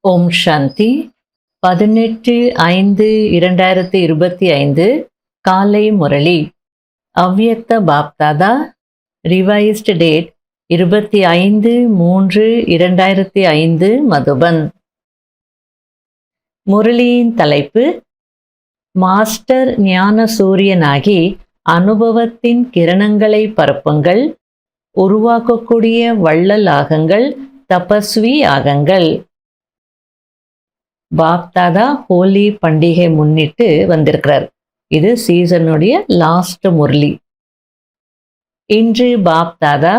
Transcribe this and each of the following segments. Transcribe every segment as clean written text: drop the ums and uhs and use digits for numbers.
ஓம் சாந்தி 18/5/2025 காலை முரளி அவ்யக்த Bapdada revised date 25/3/2005 Madhuban. முரளியின் தலைப்பு மாஸ்டர் ஞான சூரியனாகி அனுபவத்தின் கிரணங்களை பரப்புங்கள், உருவாக்கக்கூடிய வள்ளல் ஆகுங்கள், தபஸ்வி ஆகுங்கள். பாப்தாதா ஹோலி பண்டிகை முன்னிட்டு வந்திருக்கிறார். இது சீசனுடைய லாஸ்ட் முரளி. இன்று பாப்தாதா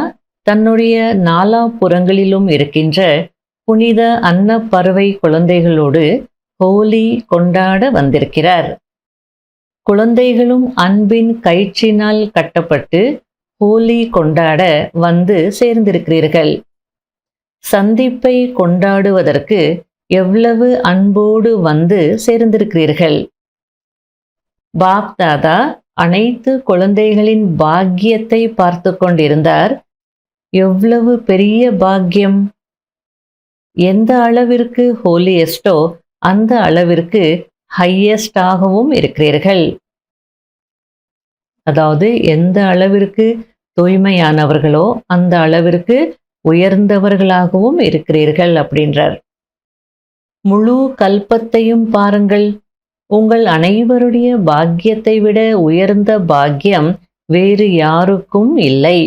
தன்னுடைய நாலாபுறங்களிலும் இருக்கின்ற புனித அன்ன பறவை குழந்தைகளோடு ஹோலி கொண்டாட வந்திருக்கிறார். குழந்தைகளும் அன்பின் கயிற்றினால் கட்டப்பட்டு ஹோலி கொண்டாட வந்து சேர்ந்திருக்கிறீர்கள். சந்திப்பை கொண்டாடுவதற்கு எவ்வளவு அன்போடு வந்து சேர்ந்திருக்கிறீர்கள். பாப்தாதா அனைத்து குழந்தைகளின் பாக்கியத்தை பார்த்து கொண்டிருந்தார். எவ்வளவு பெரிய பாக்கியம்! எந்த அளவிற்கு ஹோலியஸ்டோ அந்த அளவிற்கு ஹையஸ்டாகவும் இருக்கிறீர்கள். அதாவது எந்த அளவிற்கு தூய்மையானவர்களோ அந்த அளவிற்கு உயர்ந்தவர்களாகவும் இருக்கிறீர்கள் அப்படின்றார். முழு கல்பத்தையும் பாருங்கள். உங்கள் அனைவருடைய பாக்கியத்தை விட உயர்ந்த பாக்கியம் வேறு யாருக்கும் இல்லை.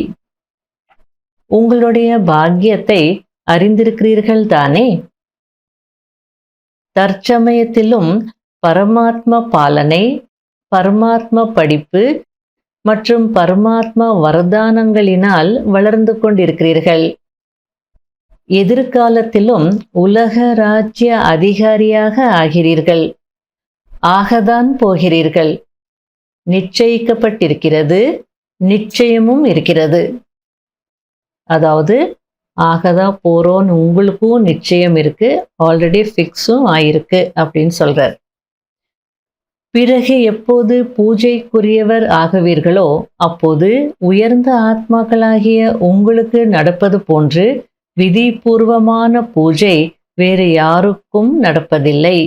உங்களுடைய பாக்கியத்தை அறிந்திருக்கிறீர்கள் தானே? தற்சமயத்திலும் பரமாத்ம பாலனை, பரமாத்ம படிப்பு மற்றும் பரமாத்மா வரதானங்களினால் வளர்ந்து கொண்டிருக்கிறீர்கள். எதிர்காலத்திலும் உலக ராஜ்ய அதிகாரியாக ஆகிறீர்கள். ஆகத்தான் போகிறீர்கள். நிச்சயிக்கப்பட்டிருக்கிறது, நிச்சயமும் இருக்கிறது. அதாவது ஆகதான் போறோன்னு உங்களுக்கும் நிச்சயம் இருக்கு, ஆல்ரெடி ஃபிக்ஸும் ஆயிருக்கு அப்படின்னு சொல்றார். பிறகு எப்போது பூஜைக்குரியவர் ஆகுவீர்களோ அப்போது உயர்ந்த ஆத்மாக்களாகிய உங்களுக்கு நடப்பது போன்று விதிபூர்வமான பூஜை வேறு யாருக்கும் நடப்பதில்லை.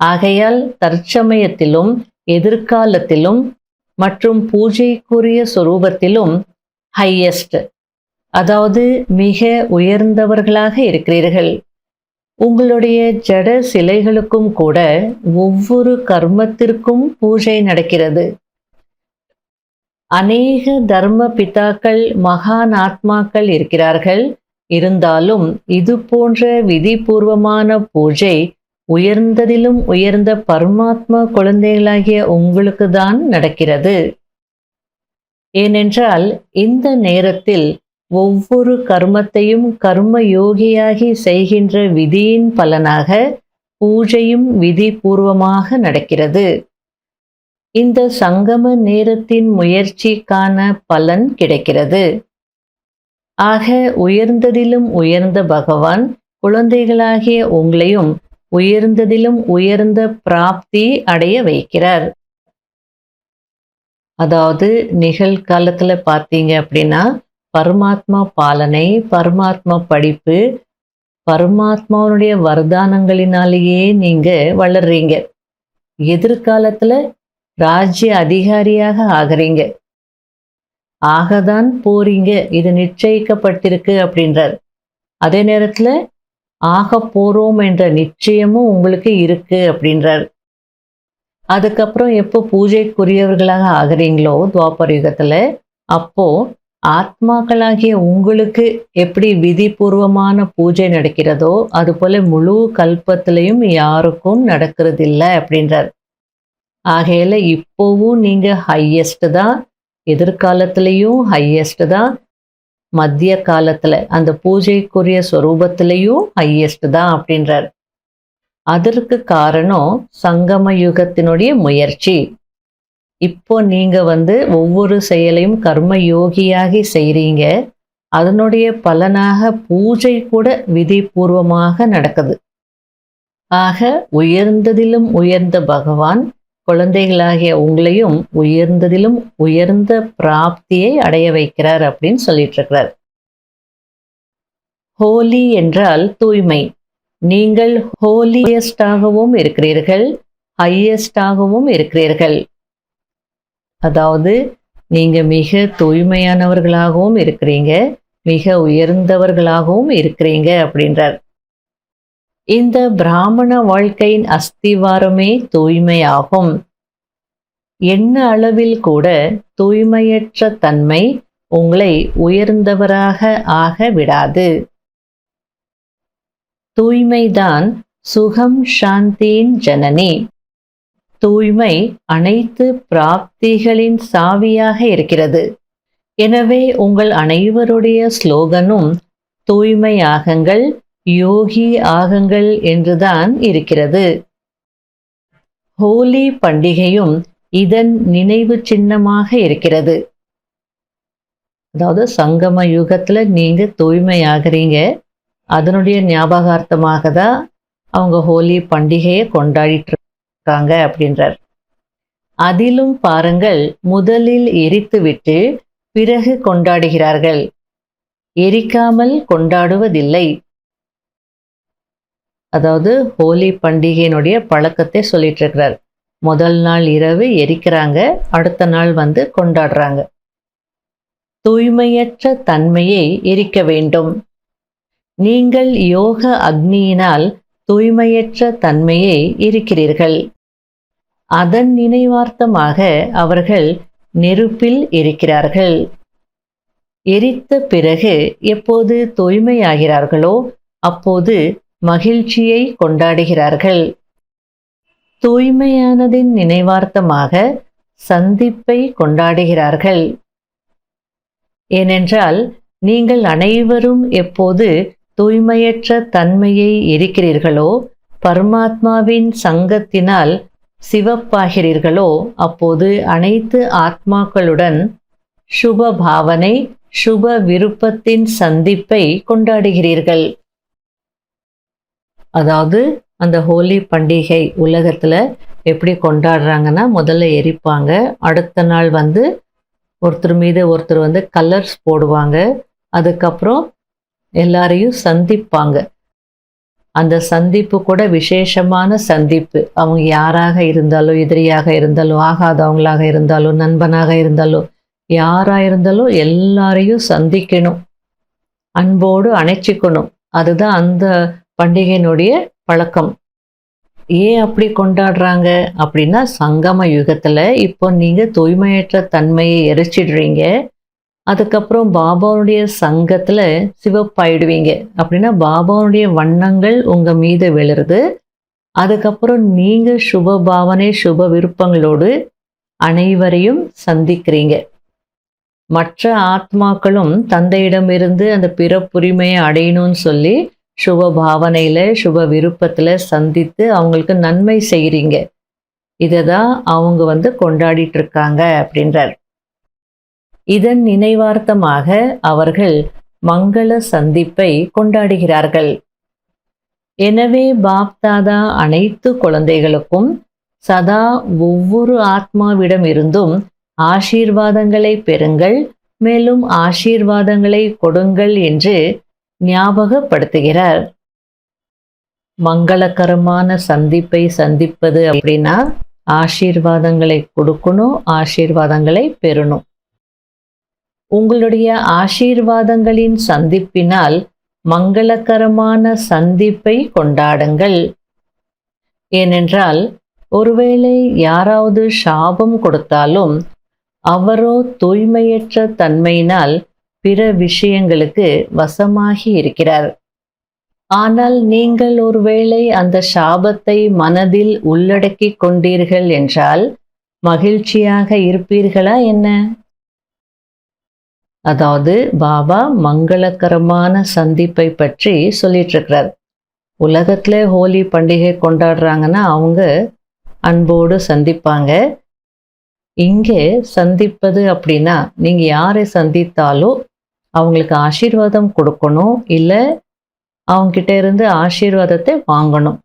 ஆகையால் தற்சமயத்திலும் எதிர்காலத்திலும் மற்றும் பூஜைக்குரிய சொரூபத்திலும் ஹையஸ்ட், அதாவது மிக உயர்ந்தவர்களாக இருக்கிறீர்கள். உங்களுடைய ஜட சிலைகளுக்கும் கூட ஒவ்வொரு கர்மத்திற்கும் பூஜை நடக்கிறது. அநேக தர்ம பிதாக்கள் மகான் ஆத்மாக்கள் இருக்கிறார்கள். இருந்தாலும் இது போன்ற விதிபூர்வமான பூஜை உயர்ந்ததிலும் உயர்ந்த பரமாத்மா குழந்தைகளாகிய உங்களுக்கு தான் நடக்கிறது. ஏனென்றால் இந்த நேரத்தில் ஒவ்வொரு கர்மத்தையும் கர்ம யோகியாகி செய்கின்ற விதியின் பலனாக பூஜையும் விதிபூர்வமாக நடக்கிறது. இந்த சங்கம நேரத்தின் முயற்சிக்கான பலன் கிடைக்கிறது. ஆக உயர்ந்ததிலும் உயர்ந்த பகவான் குழந்தைகளாகிய உங்களையும் உயர்ந்ததிலும் உயர்ந்த பிராப்தி அடைய வைக்கிறார். அதாவது நிகழ்காலத்துல பார்த்தீங்க அப்படின்னா பரமாத்மா பாலனை, பரமாத்மா படிப்பு, பரமாத்மாவுடைய வரதானங்களினாலேயே நீங்க வளர்றீங்க. எதிர்காலத்துல ராஜ்ய அதிகாரியாக ஆகிறீங்க. ஆகதான் போறீங்க, இது நிச்சயிக்கப்பட்டிருக்கு அப்படின்றார். அதே நேரத்துல ஆக போறோம் என்ற நிச்சயமும் உங்களுக்கு இருக்கு அப்படின்றார். அதுக்கப்புறம் எப்போ பூஜைக்குரியவர்களாக ஆகிறீங்களோ துவாபர யுகத்துல, அப்போ ஆத்மாக்களாகிய உங்களுக்கு எப்படி விதிபூர்வமான பூஜை நடக்கிறதோ அது போல முழு கல்பத்திலையும் யாருக்கும் நடக்கிறதில்லை அப்படின்றார். ஆகையில இப்போவும் நீங்க ஹையஸ்ட் தான், எதிர்காலத்திலையும் ஹையஸ்ட் தான், மத்திய காலத்துல அந்த பூஜைக்குரிய ஸ்வரூபத்திலையும் ஹையஸ்ட் தான் அப்படின்றார். அதற்கு காரணம் சங்கம யுகத்தினுடைய முயற்சி. இப்போ நீங்க ஒவ்வொரு செயலையும் கர்ம யோகியாகி செய்றீங்க. அதனுடைய பலனாக பூஜை கூட விதிபூர்வமாக நடக்குது. ஆக உயர்ந்ததிலும் உயர்ந்த பகவான் குழந்தைகளாகிய உங்களையும் உயர்ந்ததிலும் உயர்ந்த பிராப்தியை அடைய வைக்கிறார் அப்படின்னு சொல்லிட்டு இருக்கிறார். ஹோலி என்றால் தூய்மை. நீங்கள் ஹோலியஸ்டாகவும் இருக்கிறீர்கள், ஹையஸ்டாகவும் இருக்கிறீர்கள். அதாவது நீங்க மிக தூய்மையானவர்களாகவும் இருக்கிறீங்க, மிக உயர்ந்தவர்களாகவும் இருக்கிறீங்க அப்படின்றார். இந்த பிராமண வாழ்க்கையின் அஸ்திவாரமே தூய்மையாகும். என்ன அளவில் கூட தூய்மையற்ற தன்மை உங்களை உயர்ந்தவராக ஆக விடாது. தூய்மைதான் சுகம் சாந்தியின் ஜனனி. தூய்மை அனைத்து பிராப்திகளின் சாவியாக இருக்கிறது. எனவே உங்கள் அனைவருடைய ஸ்லோகனும் தூய்மையாகுங்கள், யோகி ஆகுங்கள் என்றுதான் இருக்கிறது. ஹோலி பண்டிகையும் இதன் நினைவு சின்னமாக இருக்கிறது. அதாவது சங்கம யுகத்துல நீங்க தூய்மையாகிறீங்க, அதனுடைய ஞாபகார்த்தமாக தான் அவங்க ஹோலி பண்டிகையை கொண்டாடிட்டு இருக்காங்க அப்படின்றார். அதிலும் பாருங்கள், முதலில் எரித்துவிட்டு பிறகு கொண்டாடுகிறார்கள், எரிக்காமல் கொண்டாடுவதில்லை. அதாவது ஹோலி பண்டிகையினுடைய பழக்கத்தை சொல்லிட்டு இருக்கிறார். முதல் நாள் இரவு எரிக்கிறாங்க, அடுத்த நாள் கொண்டாடுறாங்க. தூய்மையற்ற தன்மையை எரிக்க வேண்டும். நீங்கள் யோக அக்னியினால் தூய்மையற்ற தன்மையை எரிக்கிறீர்கள். அதன் நினைவார்த்தமாக அவர்கள் நெருப்பில் எரிக்கிறார்கள். எரித்த பிறகு எப்போது தூய்மையாகிறார்களோ அப்போது மகிழ்ச்சியை கொண்டாடுகிறார்கள். தூய்மையானதின் நினைவார்த்தமாக சந்திப்பை கொண்டாடுகிறார்கள். ஏனென்றால் நீங்கள் அனைவரும் எப்போது தூய்மையற்ற தன்மையை எரிக்கிறீர்களோ, பரமாத்மாவின் சங்கத்தினால் சிவப்பாகிறீர்களோ, அப்போது அனைத்து ஆத்மாக்களுடன் சுப பாவனை, சுப விருப்பத்தின் சந்திப்பை கொண்டாடுகிறீர்கள். அதாவது அந்த ஹோலி பண்டிகை உலகத்துல எப்படி கொண்டாடுறாங்கன்னா, முதல்ல எரிப்பாங்க, அடுத்த நாள் ஒருத்தர் மீது ஒருத்தர் கலர்ஸ் போடுவாங்க, அதுக்கப்புறம் எல்லாரையும் சந்திப்பாங்க. அந்த சந்திப்பு கூட விசேஷமான சந்திப்பு. அவங்க யாராக இருந்தாலும், எதிரியாக இருந்தாலும், ஆகாதவங்களாக இருந்தாலும், நண்பனாக இருந்தாலும், யாரா இருந்தாலும் எல்லாரையும் சந்திக்கணும், அன்போடு அணைச்சிக்கணும். அதுதான் அந்த பண்டிகையினுடைய பழக்கம். ஏன் அப்படி கொண்டாடுறாங்க அப்படின்னா, சங்கம யுகத்துல இப்போ நீங்க தூய்மையற்ற தன்மையை எரிச்சிடுறீங்க, அதுக்கப்புறம் பாபாவுடைய சங்கத்துல சிவப்பாயிடுவீங்க. அப்படின்னா பாபாவுடைய வண்ணங்கள் உங்க மீது விழுறது. அதுக்கப்புறம் நீங்க சுப பாவனை, சுப விருப்பங்களோடு அனைவரையும் சந்திக்கிறீங்க. மற்ற ஆத்மாக்களும் தந்தையிடமிருந்து அந்த பிறப்புரிமையை அடையணும்னு சொல்லி சுப பாவனையில, சுப விருப்பத்துல சந்தித்து அவங்களுக்கு நன்மை செய்கிறீங்க. இதை தான் அவங்க கொண்டாடிட்டு இருக்காங்க அப்படின்றார். இதன் நினைவார்த்தமாக அவர்கள் மங்கள சந்திப்பை கொண்டாடுகிறார்கள். எனவே பாப்தாதா அனைத்து குழந்தைகளுக்கும் சதா ஒவ்வொரு ஆத்மாவிடம் இருந்தும் ஆசீர்வாதங்களை பெறுங்கள், மேலும் ஆசீர்வாதங்களை கொடுங்கள் என்று ஞாபகப்படுத்துகிறார். மங்களகரமான சந்திப்பை சந்திப்பது அப்படின்னா ஆசீர்வாதங்களை கொடுக்கணும், ஆசீர்வாதங்களை பெறணும். உங்களுடைய ஆசீர்வாதங்களின் சந்திப்பினால் மங்களகரமான சந்திப்பை கொண்டாடுங்கள். ஏனென்றால் ஒருவேளை யாராவது சாபம் கொடுத்தாலும் அவரோ தூய்மையற்ற தன்மையினால் பிற விஷயங்களுக்கு வசமாகி இருக்கிறார். ஆனால் நீங்கள் ஒருவேளை அந்த சாபத்தை மனதில் உள்ளடக்கி கொண்டீர்கள் என்றால் மகிழ்ச்சியாக இருப்பீர்களா என்ன? அதாவது பாபா மங்களகரமான சந்திப்பை பற்றி சொல்லிட்டு இருக்கிறார். உலகத்துல ஹோலி பண்டிகை கொண்டாடுறாங்கன்னா அவங்க அன்போடு சந்திப்பாங்க. இங்கே சந்திப்பது அப்படின்னா நீங்க யாரை சந்தித்தாலும் அவங்களுக்கு ஆசீர்வாதம் கொடுக்கணும், இல்லை அவங்ககிட்ட இருந்து ஆசீர்வாதத்தை வாங்கணும்.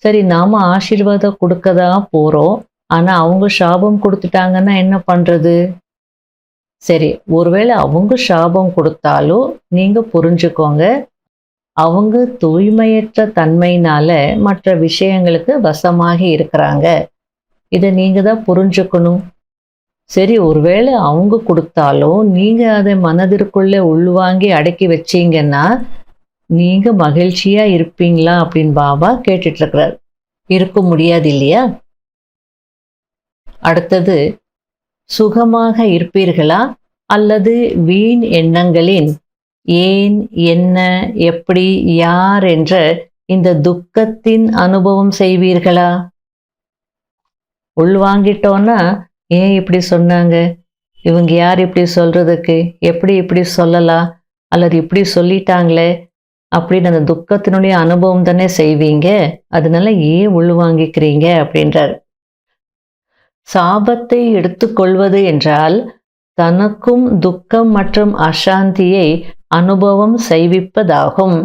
சரி, நாம ஆசீர்வாதம் கொடுக்கதான் போறோம், ஆனா அவங்க சாபம் கொடுத்துட்டாங்கன்னா என்ன பண்றது? சரி, ஒருவேளை அவங்க சாபம் கொடுத்தாலும் நீங்க புரிஞ்சுக்கோங்க, அவங்க தூய்மையற்ற தன்மையினால மற்ற விஷயங்களுக்கு வசமாகி இருக்கிறாங்க. இதை நீங்க தான் புரிஞ்சுக்கணும். சரி, ஒருவேளை அவங்க கொடுத்தாலும் நீங்க அதை மனதிற்குள்ளே உள்வாங்கி அடக்கி வச்சீங்கன்னா நீங்க மகிழ்ச்சியா இருப்பீங்களா அப்படின்னு பாபா கேட்டுட்டு இருக்கிறார். இருக்க முடியாது இல்லையா? அடுத்தது, சுகமாக இருப்பீர்களா அல்லது வீண் எண்ணங்களின் ஏன், என்ன, எப்படி, யார் என்ற இந்த துக்கத்தின் அனுபவம் செய்வீர்களா? உள்வாங்கிட்டோன்னா ஏன் இப்படி சொன்னாங்க, இவங்க யார் இப்படி சொல்றதுக்கு, எப்படி இப்படி சொல்லலாம், அல்லது இப்படி சொல்லிட்டாங்களே அப்படின்னு அந்த துக்கத்தினுடைய அனுபவம் தானே செய்வீங்க. அதனால ஏன் உள்வாங்கிக்கிறீங்க அப்படின்றார். சாபத்தை எடுத்துக்கொள்வது என்றால் தனக்கும் துக்கம் மற்றும் அசாந்தியை அனுபவம் செய்விப்பதாகும்.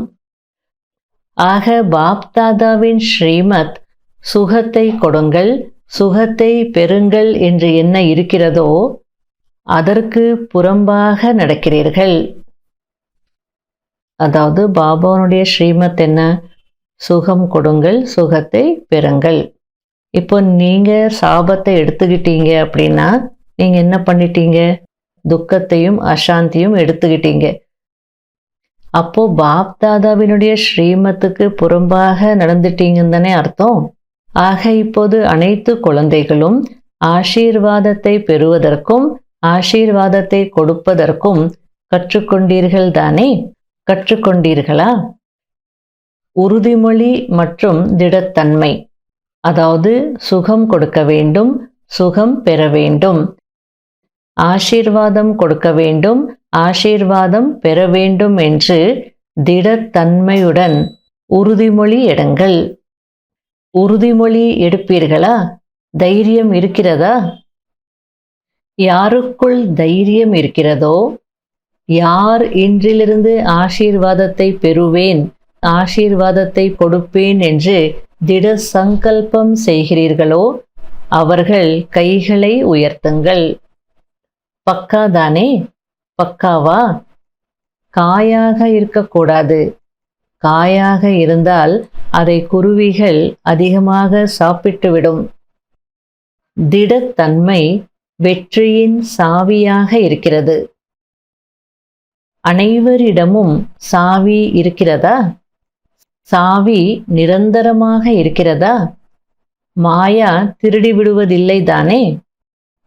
ஆக பாப்தாதாவின் ஸ்ரீமத் சுகத்தை கொடுங்கள், சுகத்தை பெறுங்கள் என்று என்ன இருக்கிறதோ அதற்கு புறம்பாக நடக்கிறீர்கள். அதாவது பாபாவுடைய ஸ்ரீமத் என்ன? சுகம் கொடுங்கள், சுகத்தை பெறுங்கள். இப்போ நீங்க சாபத்தை எடுத்துக்கிட்டீங்க அப்படின்னா நீங்க என்ன பண்ணிட்டீங்க? துக்கத்தையும் அசாந்தியும் எடுத்துக்கிட்டீங்க. அப்போ பாப்தாதாவினுடைய ஸ்ரீமத்துக்கு புறம்பாக நடந்துட்டீங்கன்னு தானே அர்த்தம். ஆக இப்போது அனைத்து குழந்தைகளும் ஆசீர்வாதத்தை பெறுவதற்கும் ஆசீர்வாதத்தை கொடுப்பதற்கும் கற்றுக்கொண்டீர்கள் தானே? கற்றுக்கொண்டீர்களா? உறுதிமொழி மற்றும் திடத்தன்மை, அதாவது சுகம் கொடுக்க வேண்டும், சுகம் பெற வேண்டும், ஆசீர்வாதம் கொடுக்க வேண்டும், ஆசீர்வாதம் பெற வேண்டும் என்று திடத்தன்மையுடன் உறுதிமொழி எடுங்கள். உறுதிமொழி எடுப்பீர்களா? தைரியம் இருக்கிறதா? யாருக்குள் தைரியம் இருக்கிறதோ, யார் இன்றிலிருந்து ஆசீர்வாதத்தை பெறுவேன், ஆசீர்வாதத்தை கொடுப்பேன் என்று திட சங்கல்பம் செய்கிறீர்களோ அவர்கள் கைகளை உயர்த்துங்கள். பக்காதானே? பக்காவா? காயாக இருக்கக்கூடாது. காயாக இருந்தால் அதை குருவிகள் அதிகமாக சாப்பிட்டுவிடும். திடத்தன்மை வெற்றியின் சாவியாக இருக்கிறது. அனைவரிடமும் சாவி இருக்கிறதா? சாவி நிரந்தரமாக இருக்கிறதா? மாயா திருடி விடுவதில்லை தானே?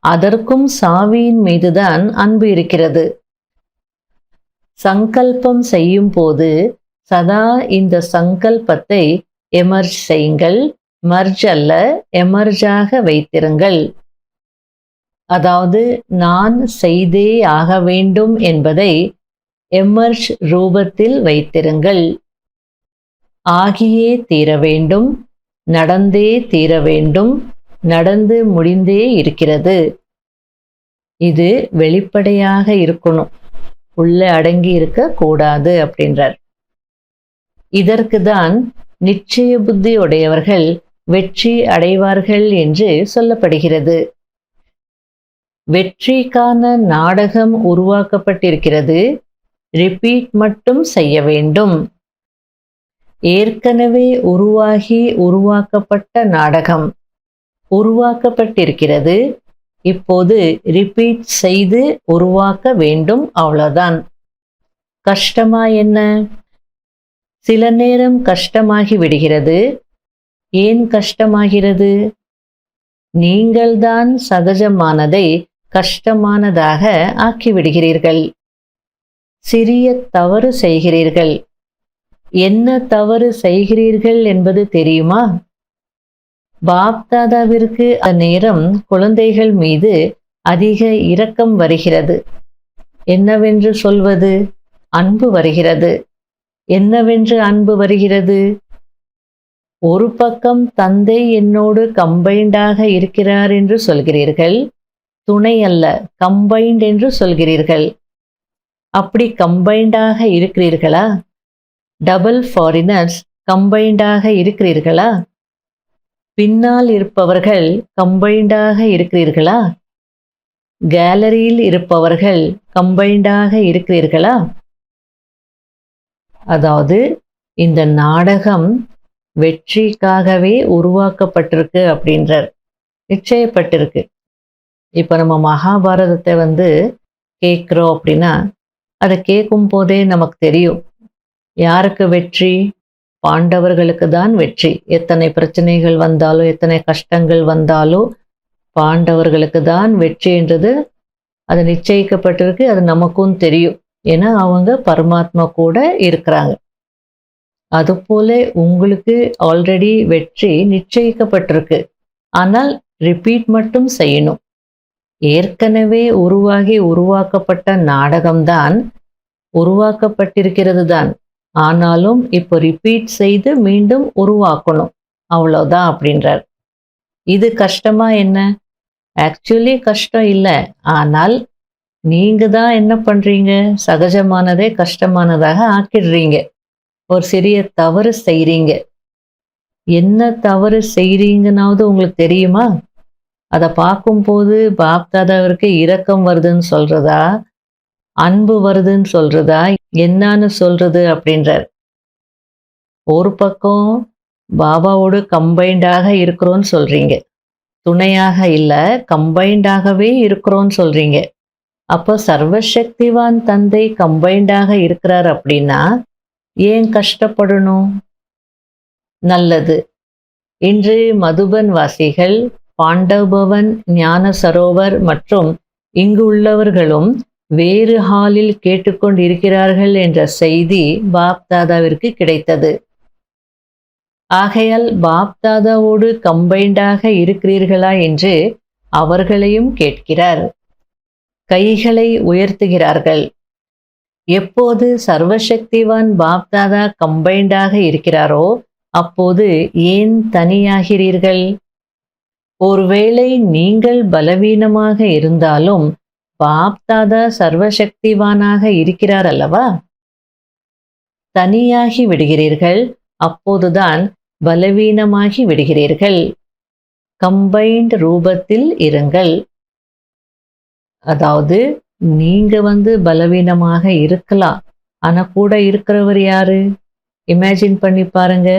அதற்கும் சாவியின் மீதுதான் அன்பு இருக்கிறது. சங்கல்பம் செய்யும் போது சதா இந்த சங்கல்பத்தை எமர்ஜ் செய்யுங்கள். மர்ஜ் அல்ல, எமர்ஜாக வைத்திருங்கள். அதாவது நான் செய்தே ஆக வேண்டும் என்பதை எமர்ஜ் ரூபத்தில் வைத்திருங்கள். ஆகியே தீர வேண்டும், நடந்தே தீர வேண்டும், நடந்து முடிந்தே இருக்கிறது. இது வெளிப்படையாக இருக்கணும், உள்ள அடங்கி இருக்க கூடாது அப்படின்றார். இதற்கு தான் நிச்சய புத்தி உடையவர்கள் வெற்றி அடைவார்கள் என்று சொல்லப்படுகிறது. வெற்றிக்கான நாடகம் உருவாக்கப்பட்டிருக்கிறது. ரிப்பீட் மட்டும் செய்ய வேண்டும். ஏற்கனவே உருவாக்கப்பட்ட நாடகம் உருவாக்கப்பட்டிருக்கிறது. இப்போது ரிப்பீட் செய்து உருவாக்க வேண்டும், அவ்வளவுதான். கஷ்டமா என்ன? சில நேரம் கஷ்டமாகி விடுகிறது. ஏன் கஷ்டமாகிறது? நீங்கள்தான் சகஜமானதை கஷ்டமானதாக ஆக்கிவிடுகிறீர்கள். சிறிய தவறு செய்கிறீர்கள். என்ன தவறு செய்கிறீர்கள் என்பது தெரியுமா? பாப்தாதாவிற்கு அந்நேரம் குழந்தைகள் மீது அதிக இரக்கம் வருகிறது. என்னவென்று சொல்வது? அன்பு வருகிறது. என்னவென்று அன்பு வருகிறது? ஒரு பக்கம் தந்தை என்னோடு கம்பைண்டாக இருக்கிறார் என்று சொல்கிறீர்கள். துணை அல்ல, கம்பைண்ட் என்று சொல்கிறீர்கள். அப்படி கம்பைண்டாக இருக்கிறீர்களா? டபுள் ஃபாரினர்ஸ் கம்பைண்டாக இருக்கிறீர்களா? பின்னால் இருப்பவர்கள் கம்பைண்டாக இருக்கிறீர்களா? கேலரியில் இருப்பவர்கள் கம்பைண்டாக இருக்கிறீர்களா? அதாவது இந்த நாடகம் வெற்றிக்காகவே உருவாக்கப்பட்டிருக்கு அப்படின்றார். நிச்சயப்பட்டிருக்கு. இப்போ நம்ம மகாபாரதத்தை கேட்குறோம் அப்படின்னா, அதை கேட்கும் போதே நமக்கு தெரியும் யாருக்கு வெற்றி. பாண்டவர்களுக்கு தான் வெற்றி. எத்தனை பிரச்சனைகள் வந்தாலும், எத்தனை கஷ்டங்கள் வந்தாலும் பாண்டவர்களுக்கு தான் வெற்றின்றது அது நிச்சயிக்கப்பட்டிருக்கு. அது நமக்கும் தெரியும். ஏன்னா அவங்க பரமாத்மா கூட இருக்கிறாங்க. அதுபோல உங்களுக்கு ஆல்ரெடி வெற்றி நிச்சயிக்கப்பட்டிருக்கு. ஆனால் ரிப்பீட் மட்டும் செய்யணும். ஏற்கனவே உருவாக்கப்பட்ட நாடகம்தான் உருவாக்கப்பட்டிருக்கிறது தான். ஆனாலும் இப்போ ரிப்பீட் செய்து மீண்டும் உருவாக்கணும். அவ்வளோதான் அப்படின்றார். இது கஷ்டமா என்ன? ஆக்சுவலி கஷ்டம் இல்லை. ஆனால் நீங்க தான் என்ன பண்றீங்க? சகஜமானதே கஷ்டமானதாக ஆக்கிடுறீங்க. ஒரு சிறிய தவறு செய்றீங்க. என்ன தவறு செய்றீங்கன்னாவது உங்களுக்கு தெரியுமா? அதை பார்க்கும்போது பாப்தாதாவிற்கு இரக்கம் வருதுன்னு சொல்றதா, அன்பு வருதுன்னு சொல்றதா, என்னன்னு சொல்றது அப்படின்றார். ஒரு பக்கம் பாபாவோடு கம்பைண்டாக இருக்கிறோன்னு சொல்றீங்க. துணையாக இல்ல, கம்பைண்டாகவே இருக்கிறோன்னு சொல்றீங்க. அப்போ சர்வசக்திவான் தந்தை கம்பைண்டாக இருக்கிறார் அப்படின்னா ஏன் கஷ்டப்படணும்? நல்லது. இன்று மதுபன் வாசிகள், பாண்டவபவன், ஞான சரோவர் மற்றும் இங்கு உள்ளவர்களும் வேறு ஹாலில் கேட்டுக்கொண்டிருக்கிறார்கள் என்ற செய்தி பாப்தாதாவிற்கு கிடைத்தது. ஆகையால் பாப்தாதாவோடு கம்பைண்டாக இருக்கிறீர்களா என்று அவர்களையும் கேட்கிறார். கைகளை உயர்த்துகிறார்கள். எப்போது சர்வசக்திவான் பாப்தாதா கம்பைண்டாக இருக்கிறாரோ அப்போது ஏன் தனியாகிறீர்கள்? ஒருவேளை நீங்கள் பலவீனமாக இருந்தாலும் பாப்தாதா சர்வசக்திவானாக இருக்கிறார் அல்லவா? தனியாகி விடுகிறீர்கள். அப்போதுதான் பலவீனமாகி விடுகிறீர்கள். கம்பைண்ட் ரூபத்தில் இருங்கள். அதாவது நீங்க பலவீனமாக இருக்கலாம். ஆனா கூட இருக்கிறவர் யாரு? இமேஜின் பண்ணி பாருங்க.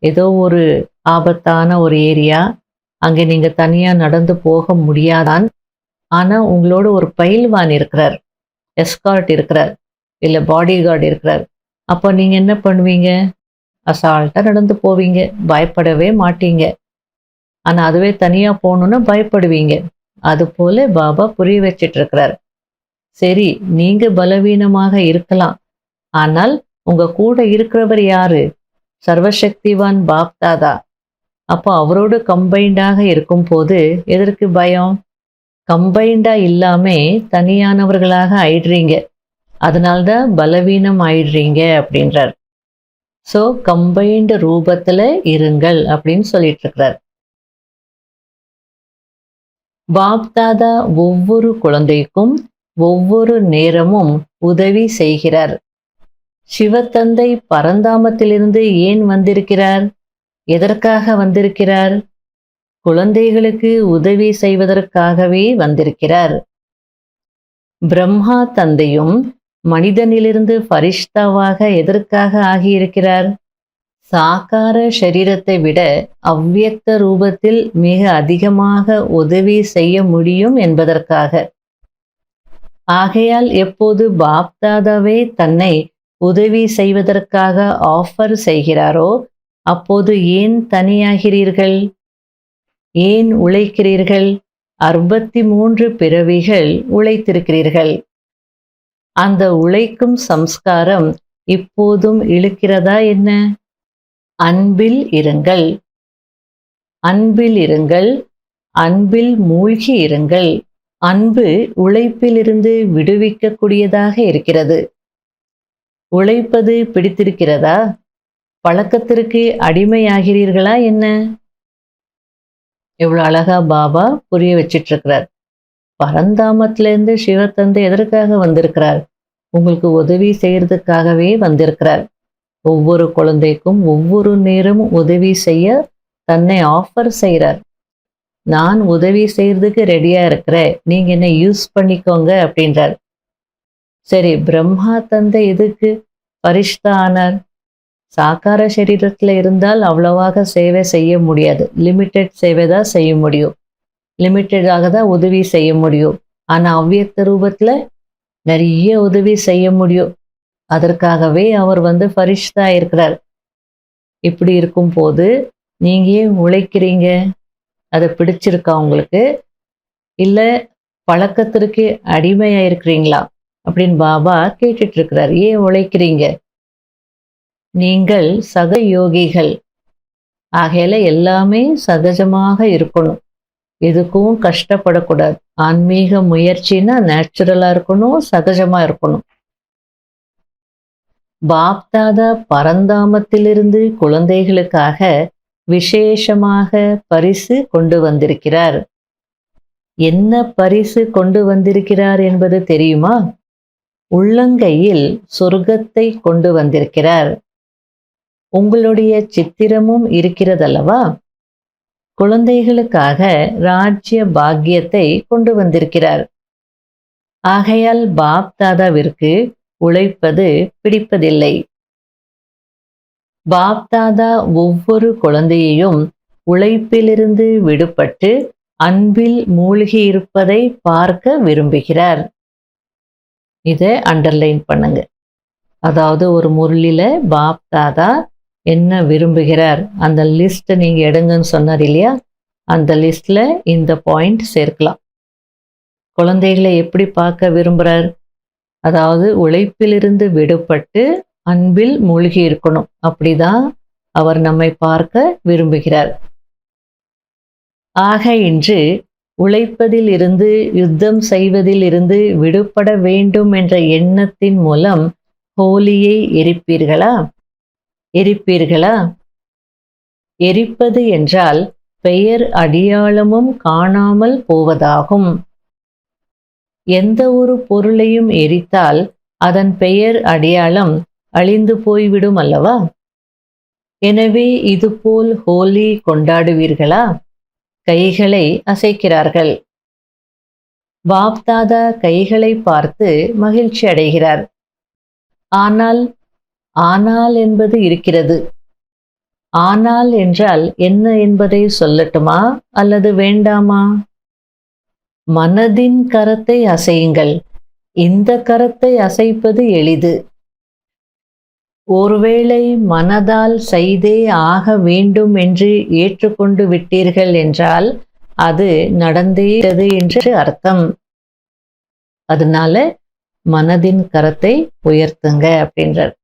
ஏதோ ஒரு ஆபத்தான ஒரு ஏரியா, அங்கே நீங்க தனியா நடந்து போக முடியாதான். ஆனா உங்களோட ஒரு பயில்வான் இருக்கிறார், எஸ்கார்ட் இருக்கிறார், இல்ல பாடி கார்டு இருக்கிறார். அப்போ நீங்க என்ன பண்ணுவீங்க? அசால்ட்டா நடந்து போவீங்க, பயப்படவே மாட்டீங்க. ஆனா அதுவே தனியா போகணும்னு பயப்படுவீங்க. அது போல பாபா புரிய வச்சிட்டு இருக்கிறார். சரி, நீங்க பலவீனமாக இருக்கலாம். ஆனால் உங்க கூட இருக்கிறவர் யாரு? சர்வசக்திவான் பாப்தாதா. அப்போ அவரோடு கம்பைண்டாக இருக்கும் போது எதற்கு பயம்? கம்பைண்டா இல்லாம தனியானவர்களாக ஆயிடுறீங்க. அதனால்தான் பலவீனம் ஆயிடுறீங்க அப்படின்றார். ஸோ கம்பைண்ட் ரூபத்துல இருங்கள் அப்படின்னு சொல்லிட்டு இருக்கிறார். பாப்தாதா ஒவ்வொரு குழந்தைக்கும் ஒவ்வொரு நேரமும் உதவி செய்கிறார். சிவத்தந்தை பரந்தாமத்திலிருந்து ஏன் வந்திருக்கிறார்? எதற்காக வந்திருக்கிறார்? குழந்தைகளுக்கு உதவி செய்வதற்காகவே வந்திருக்கிறார். பிரம்மா தந்தையும் மனிதனிலிருந்து ஃபரிஷ்தாவாக எதற்காக ஆகியிருக்கிறார்? சாகார சரீரத்தை விட அவ்வியக்த ரூபத்தில் மிக அதிகமாக உதவி செய்ய முடியும் என்பதற்காக. ஆகையால் எப்போது பாப்தாதாவே தன்னை உதவி செய்வதற்காக ஆஃபர் செய்கிறாரோ அப்போது ஏன் தனியாகிறீர்கள்? ஏன் உழைக்கிறீர்கள்? 63 பிறவிகள் உழைத்திருக்கிறீர்கள். அந்த உழைக்கும் சம்ஸ்காரம் இப்போதும் இழுக்கிறதா என்ன? அன்பில் இருங்கள். அன்பில் இருங்கள். அன்பில் மூழ்கி இருங்கள். அன்பு உழைப்பிலிருந்து விடுவிக்கக்கூடியதாக இருக்கிறது. உழைப்பது பிடித்திருக்கிறதா? பழக்கத்திற்கு அடிமையாகிறீர்களா என்ன? எவ்வளவு அழகா பாபா புரிய வச்சிட்டு இருக்கிறார். பரந்தாமத்திலிருந்து சிவத்தந்தை எதற்காக வந்திருக்கிறார்? உங்களுக்கு உதவி செய்யறதுக்காகவே வந்திருக்கிறார். ஒவ்வொரு குழந்தைக்கும் ஒவ்வொரு நேரமும் உதவி செய்ய தன்னை ஆஃபர் செய்கிறார். நான் உதவி செய்யறதுக்கு ரெடியா இருக்கிறேன், நீங்க என்ன யூஸ் பண்ணிக்கோங்க அப்படின்றார். சரி, பிரம்மா தந்தை எதுக்கு பரிஷ்தா ஆனார்? சாக்கார சரீரத்தில் இருந்தால் அவ்வளவாக சேவை செய்ய முடியாது. லிமிட்டெட் சேவை தான் செய்ய முடியும். லிமிட்டடாக தான் உதவி செய்ய முடியும். ஆனால் அவ்வியக்த ரூபத்தில் நிறைய உதவி செய்ய முடியும். அதற்காகவே அவர் ஃபரிஷ்தா இருக்கிறார். இப்படி இருக்கும்போது நீங்க ஏன் உழைக்கிறீங்க? அதை பிடிச்சிருக்கா உங்களுக்கு? இல்லை பழக்கத்திற்கு அடிமையா இருக்கிறீங்களா அப்படின்னு பாபா கேட்டுட்டு இருக்கிறார். ஏன் உழைக்கிறீங்க? நீங்கள் சக யோகிகள் ஆகையில எல்லாமே சகஜமாக இருக்கணும். எதுக்கும் கஷ்டப்படக்கூடாது. ஆன்மீக முயற்சின்னா நேச்சுரலா இருக்கணும், சகஜமா இருக்கணும். பாப்தாதா பரந்தாமத்திலிருந்து குழந்தைகளுக்காக விசேஷமாக பரிசு கொண்டு வந்திருக்கிறார். என்ன பரிசு கொண்டு வந்திருக்கிறார் என்பது தெரியுமா? உள்ளங்கையில் சொர்க்கத்தை கொண்டு வந்திருக்கிறார். உங்களுடைய சித்திரமும் இருக்கிறதல்லவா? குழந்தைகளுக்காக ராஜ்ய பாக்கியத்தை கொண்டு வந்திருக்கிறார். ஆகையால் பாப்தாதாவிற்கு உழைப்பது பிடிப்பதில்லை. பாப்தாதா ஒவ்வொரு குழந்தையையும் உழைப்பிலிருந்து விடுபட்டு அன்பில் மூழ்கி இருப்பதை பார்க்க விரும்புகிறார். இதை அண்டர்லைன் பண்ணுங்க. அதாவது ஒரு முரளில பாப்தாதா என்ன விரும்புகிறார் அந்த லிஸ்ட் நீங்க எடுங்கன்னு சொன்னார் இல்லையா? அந்த லிஸ்ட்ல இந்த பாயிண்ட் சேர்க்கலாம். குழந்தைகளை எப்படி பார்க்க விரும்புகிறார்? அதாவது உழைப்பிலிருந்து விடுபட்டு அன்பில் மூழ்கி இருக்கணும். அப்படிதான் அவர் நம்மை பார்க்க விரும்புகிறார். ஆக இன்று உழைப்பதில் இருந்து யுத்தம் செய்வதில் இருந்து விடுபட வேண்டும் என்ற எண்ணத்தின் மூலம் ஹோலியை எரிப்பீர்களா? எரிப்பது என்றால் பெயர் அடையாளமும் காணாமல் போவதாகும். எந்த ஒரு பொருளையும் எரித்தால் அதன் பெயர் அடையாளம் அழிந்து போய்விடும் அல்லவா? எனவே இதுபோல் ஹோலி கொண்டாடுவீர்களா? கைகளை அசைக்கிறார்கள். பாப்தாதா கைகளை பார்த்து மகிழ்ச்சி அடைகிறார். ஆனால் என்பது இருக்கிறது. ஆனால் என்றால் என்ன என்பதை சொல்லட்டுமா அல்லது வேண்டாமா? மனதின் கரத்தை அசையுங்கள். இந்த கரத்தை அசைப்பது எளிது. ஒருவேளை மனதால் செய்தே ஆக வேண்டும் என்று ஏற்றுக்கொண்டு விட்டீர்கள் என்றால் அது நடந்தேறது என்று அர்த்தம். அதனால மனதின் கரத்தை உயர்த்துங்க அப்படின்றார்.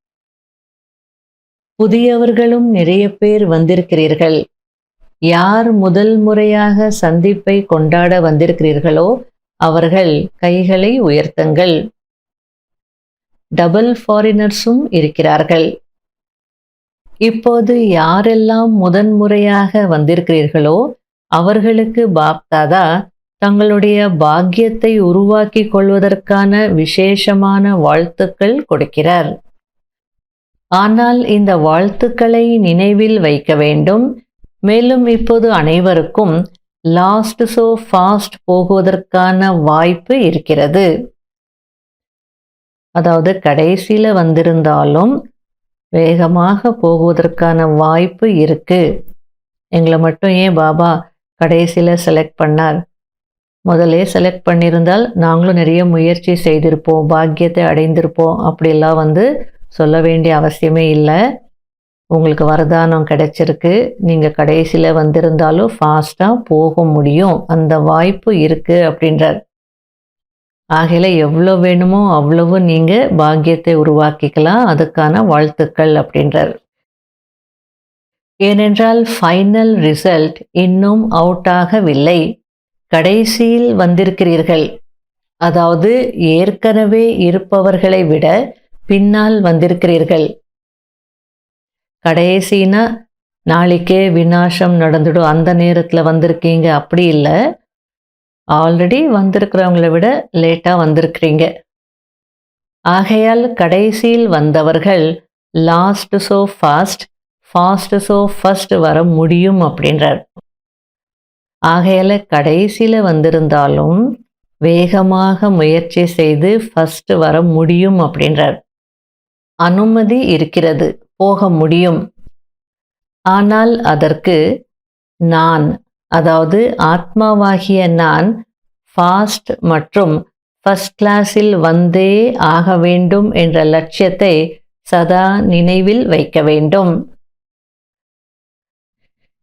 புதியவர்களும் நிறைய பேர் வந்திருக்கிறீர்கள். யார் முதல் முறையாக சந்திப்பை கொண்டாட வந்திருக்கிறீர்களோ அவர்கள் கைகளை உயர்த்துங்கள். டபுள் ஃபாரினர்ஸும் இருக்கிறார்கள். இப்போது யாரெல்லாம் முதன்முறையாக வந்திருக்கிறீர்களோ அவர்களுக்கு பாப்தாதா தங்களுடைய பாக்கியத்தை உருவாக்கி கொள்வதற்கான விசேஷமான வாழ்த்துக்கள் கொடுக்கிறார். ஆனால் இந்த வாழ்த்துக்களை நினைவில் வைக்க வேண்டும். மேலும் இப்போது அனைவருக்கும் லாஸ்ட் சோ ஃபாஸ்ட் போகுவதற்கான வாய்ப்பு இருக்கிறது. அதாவது கடைசியில வந்திருந்தாலும் வேகமாக போகுவதற்கான வாய்ப்பு இருக்கு. எங்களை மட்டும் ஏன் பாபா கடைசியில செலக்ட் பண்ணார்? முதலே செலக்ட் பண்ணியிருந்தால் நாங்களும் நிறைய முயற்சி செய்திருப்போம், பாக்கியத்தை அடைந்திருப்போம். அப்படிலாம் சொல்ல வேண்டிய அவசியமே இல்லை. உங்களுக்கு வரதானம் கிடைச்சிருக்கு. நீங்கள் கடைசியில் வந்திருந்தாலும் ஃபாஸ்ட்டாக போக முடியும். அந்த வாய்ப்பு இருக்குது அப்படின்றார். ஆகையில எவ்வளோ வேணுமோ அவ்வளவு நீங்கள் பாக்கியத்தை உருவாக்கிக்கலாம். அதுக்கான வாழ்த்துக்கள் அப்படின்றார். ஏனென்றால் ஃபைனல் ரிசல்ட் இன்னும் அவுட் ஆகவில்லை. கடைசியில் வந்திருக்கிறீர்கள். அதாவது ஏற்கனவே இருப்பவர்களை விட பின்னால் வந்திருக்கிறீர்கள். கடைசினா நாளைக்கே விநாசம் நடந்துடும் அந்த நேரத்தில் வந்திருக்கீங்க அப்படி இல்லை. ஆல்ரெடி வந்திருக்கிறவங்கள விட லேட்டாக வந்திருக்கிறீங்க. ஆகையால் கடைசியில் வந்தவர்கள் last so fast, fast so first வர முடியும் அப்படின்றார். ஆகையால் கடைசியில் வந்திருந்தாலும் வேகமாக முயற்சி செய்து ஃபர்ஸ்ட் வர முடியும் அப்படின்றார். அனுமதி இருக்கிறது. போக முடியும். ஆனால் அதற்கு நான், அதாவது ஆத்மாவாகிய நான் ஃபாஸ்ட் மற்றும் ஃபர்ஸ்ட் கிளாஸில் வந்தே ஆக வேண்டும் என்ற லட்சியத்தை சதா நினைவில் வைக்க வேண்டும்.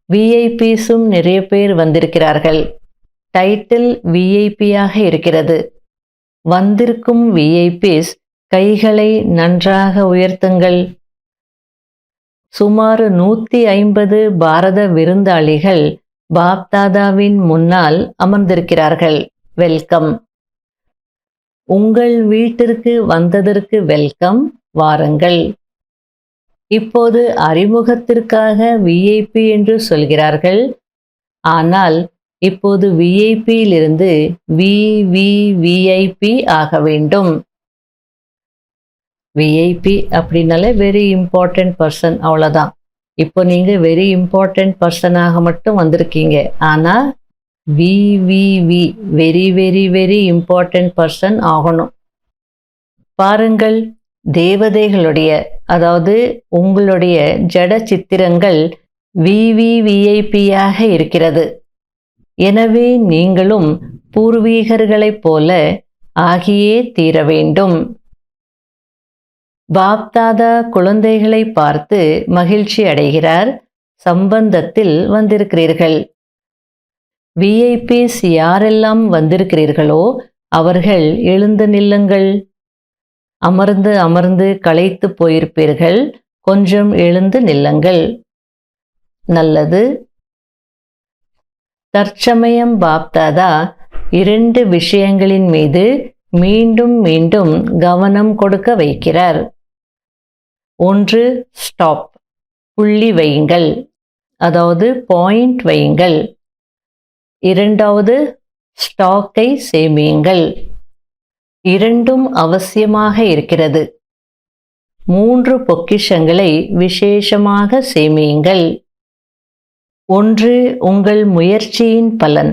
விஐபிஸும் நிறைய பேர் வந்திருக்கிறார்கள். டைட்டில் விஐபியாக இருக்கிறது. வந்திருக்கும் விஐபிஸ் கைகளை நன்றாக உயர்த்துங்கள். சுமார் 150 பாரத விருந்தாளிகள் பாப்தாதாவின் முன்னால் அமர்ந்திருக்கிறார்கள். வெல்கம். உங்கள் வீட்டிற்கு வந்ததற்கு வெல்கம். வாருங்கள். இப்போது அறிமுகத்திற்காக விஐபி என்று சொல்கிறார்கள். ஆனால் இப்போது விஐபியிலிருந்து விஐபி ஆக வேண்டும். விஐபி அப்படின்னாலே வெரி இம்பார்ட்டன்ட் பர்சன், அவ்வளோதான். இப்போ நீங்கள் வெரி இம்பார்ட்டன்ட் பர்சனாக மட்டும் வந்திருக்கீங்க. ஆனால் விவிவி very very very important person ஆகணும். பாருங்கள், தேவதைகளுடைய, அதாவது உங்களுடைய ஜட சித்திரங்கள் விவிவிஐபியாக இருக்கிறது. எனவே நீங்களும் பூர்வீகர்களைப் போல ஆகியே தீர வேண்டும். பாப்தாதா குழந்தைகளை பார்த்து மகிழ்ச்சி அடைகிறார். சம்பந்தத்தில் வந்திருக்கிறீர்கள். விஐபிஸ் யாரெல்லாம் வந்திருக்கிறீர்களோ அவர்கள் எழுந்து நில்லுங்கள். அமர்ந்து அமர்ந்து களைத்து போயிருப்பீர்கள். கொஞ்சம் எழுந்து நில்லுங்கள். நல்லது. தற்சமயம் பாப்தாதா 2 விஷயங்களின் மீது மீண்டும் மீண்டும் கவனம் கொடுக்க வைக்கிறார். ஒன்று, ஸ்டாப், புள்ளி வையுங்கள், அதாவது பாயிண்ட் வையுங்கள். இரண்டாவது, ஸ்டாக்கை சேமியுங்கள். இரண்டும் அவசியமாக இருக்கிறது. 3 பொக்கிஷங்களை விசேஷமாக சேமியுங்கள். ஒன்று, உங்கள் முயற்சியின் பலன்,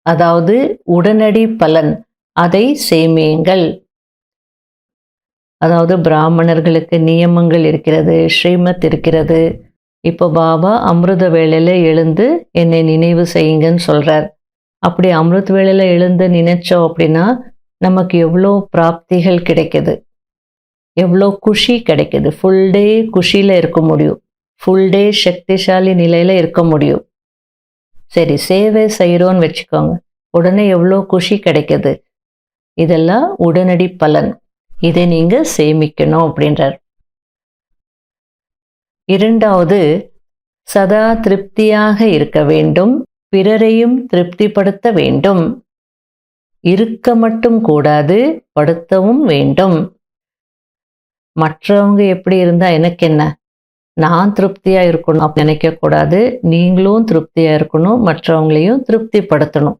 அதாவது உடனடி பலன், அதை சேமியுங்கள். அதாவது பிராமணர்களுக்கு நியமங்கள் இருக்கிறது, ஸ்ரீமத் இருக்கிறது. இப்போ பாபா அமிர்த வேளையில் எழுந்து என்னை நினைவு செய்யுங்கன்னு சொல்கிறார். அப்படி அமிர்த வேளையில் எழுந்து நினைச்சோம் அப்படின்னா நமக்கு எவ்வளோ பிராப்திகள் கிடைக்குது, எவ்வளோ குஷி கிடைக்குது. ஃபுல் டே குஷியில் இருக்க முடியும், ஃபுல் டே சக்திசாலி நிலையில் இருக்க முடியும். சரி, சேவை செய்கிறோன்னு வச்சுக்கோங்க, உடனே எவ்வளோ குஷி கிடைக்குது. இதெல்லாம் உடனடி பலன். இதை நீங்கள் சேமிக்கணும் அப்படின்றார். இரண்டாவது, சதா திருப்தியாக இருக்க வேண்டும், பிறரையும் திருப்திப்படுத்த வேண்டும். இருக்க மட்டும் கூடாது, படுத்தவும் வேண்டும். மற்றவங்க எப்படி இருந்தால் எனக்கு என்ன, நான் திருப்தியாக இருக்கணும் அப்படி நினைக்கக்கூடாது. நீங்களும் திருப்தியாக இருக்கணும், மற்றவங்களையும் திருப்திப்படுத்தணும்.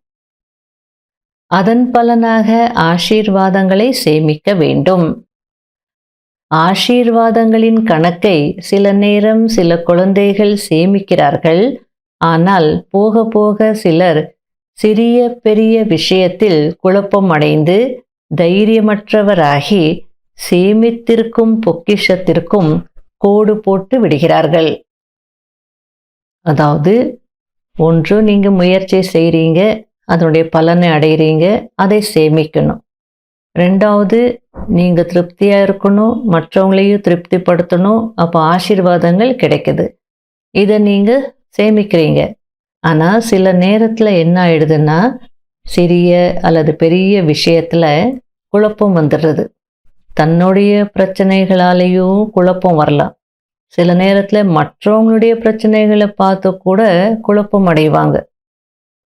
அதன் பலனாக ஆசீர்வாதங்களை சேமிக்க வேண்டும். ஆசீர்வாதங்களின் கணக்கை சில நேரம் சில குழந்தைகள் சேமிக்கிறார்கள். ஆனால் போக போக சிலர் சிறிய பெரிய விஷயத்தில் குழப்பம் அடைந்து தைரியமற்றவராகி சேமித்திருக்கும் பொக்கிஷத்திற்கும் கோடு போட்டு விடுகிறார்கள். அதாவது ஒன்று, நீங்கள் முயற்சி செய்கிறீங்க, அதனுடைய பலனை அடைகிறீங்க, அதை சேமிக்கணும். ரெண்டாவது, நீங்கள் திருப்தியாக இருக்கணும், மற்றவங்களையும் திருப்திப்படுத்தணும், அப்போ ஆசீர்வாதங்கள் கிடைக்குது. இதை நீங்கள் சேமிக்கிறீங்க. ஆனால் சில நேரத்தில் என்ன ஆயிடுதுன்னா, சிறிய அல்லது பெரிய விஷயத்தில் குழப்பம் வந்துடுறது. தன்னுடைய பிரச்சனைகளாலேயும் குழப்பம் வரலாம். சில நேரத்தில் மற்றவங்களுடைய பிரச்சனைகளை பார்த்து கூட குழப்பம் அடைவாங்க.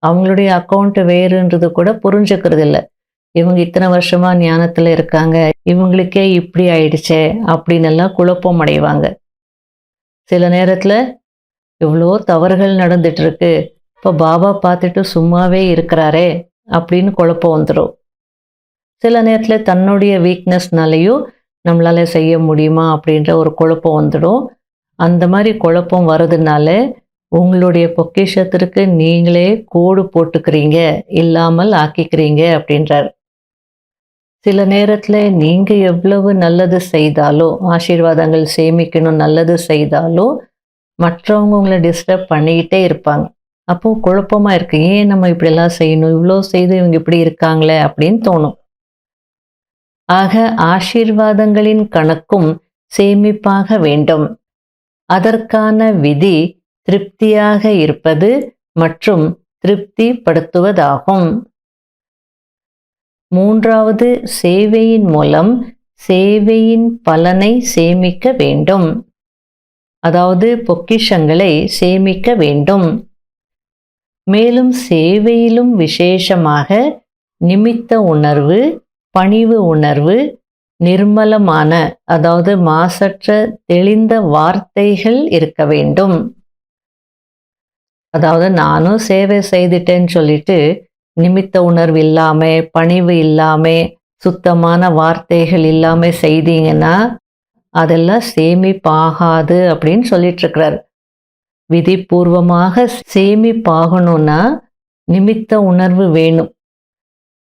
அவங்களுடைய அக்கௌண்ட் வேறுன்றது கூட புரிஞ்சுக்கிறது இல்லை. இவங்க இத்தனை வருஷமா ஞானத்தில் இருக்காங்க, இவங்களுக்கே இப்படி ஆயிடுச்சே அப்படின்னு எல்லாம் குழப்பம் அடைவாங்க. சில நேரத்தில் இவ்வளோ தவறுகள் நடந்துட்டு இருக்கு, இப்போ பாபா பார்த்துட்டு சும்மாவே இருக்கிறாரே அப்படின்னு குழப்பம் வந்துடும். சில நேரத்தில் தன்னுடைய வீக்னஸ்னாலேயும் நம்மளால செய்ய முடியுமா அப்படின்ற ஒரு குழப்பம் வந்துடும். அந்த மாதிரி குழப்பம் வர்றதுனால உங்களுடைய பொக்கிஷத்திற்கு நீங்களே கோடு போட்டுக்கிறீங்க, இல்லாமல் ஆக்கிக்கிறீங்க அப்படின்றார். சில நேரத்துல நீங்க எவ்வளவு நல்லது செய்தாலோ, ஆசீர்வாதங்கள் சேமிக்கணும் நல்லது செய்தாலோ, மற்றவங்க உங்கள டிஸ்டர்ப் பண்ணிக்கிட்டே இருப்பாங்க. அப்போ குழப்பமா இருக்கு. ஏன் நம்ம இப்படியெல்லாம் செய்யணும்? இவ்ளோ செய்து இவங்க இப்படி இருக்காங்களே அப்படின்னு தோணும். ஆக ஆசீர்வாதங்களின் கணக்கும் சேமிப்பாக வேண்டும். அதற்கான விதி திருப்தியாக இருப்பது மற்றும் திருப்திப்படுத்துவதாகும். மூன்றாவது, சேவையின் மூலம் சேவையின் பலனை சேமிக்க வேண்டும். அதாவது பொக்கிஷங்களை சேமிக்க வேண்டும். மேலும் சேவையிலும் விசேஷமாக நிமித்த உணர்வு, பணிவு உணர்வு, நிர்மலமான அதாவது மாசற்ற தெளிந்த வார்த்தைகள் இருக்க வேண்டும். அதாவது நானும் சேவை செய்துட்டேன்னு சொல்லிட்டு நிமித்த உணர்வு இல்லாம, பணிவு இல்லாம, சுத்தமான வார்த்தைகள் இல்லாம செய்தீங்கன்னா அதெல்லாம் சேமிப்பாகாது அப்படின்னு சொல்லிட்டு இருக்கிறார். விதிபூர்வமாக சேமிப்பாகணும்னா நிமித்த உணர்வு வேணும்.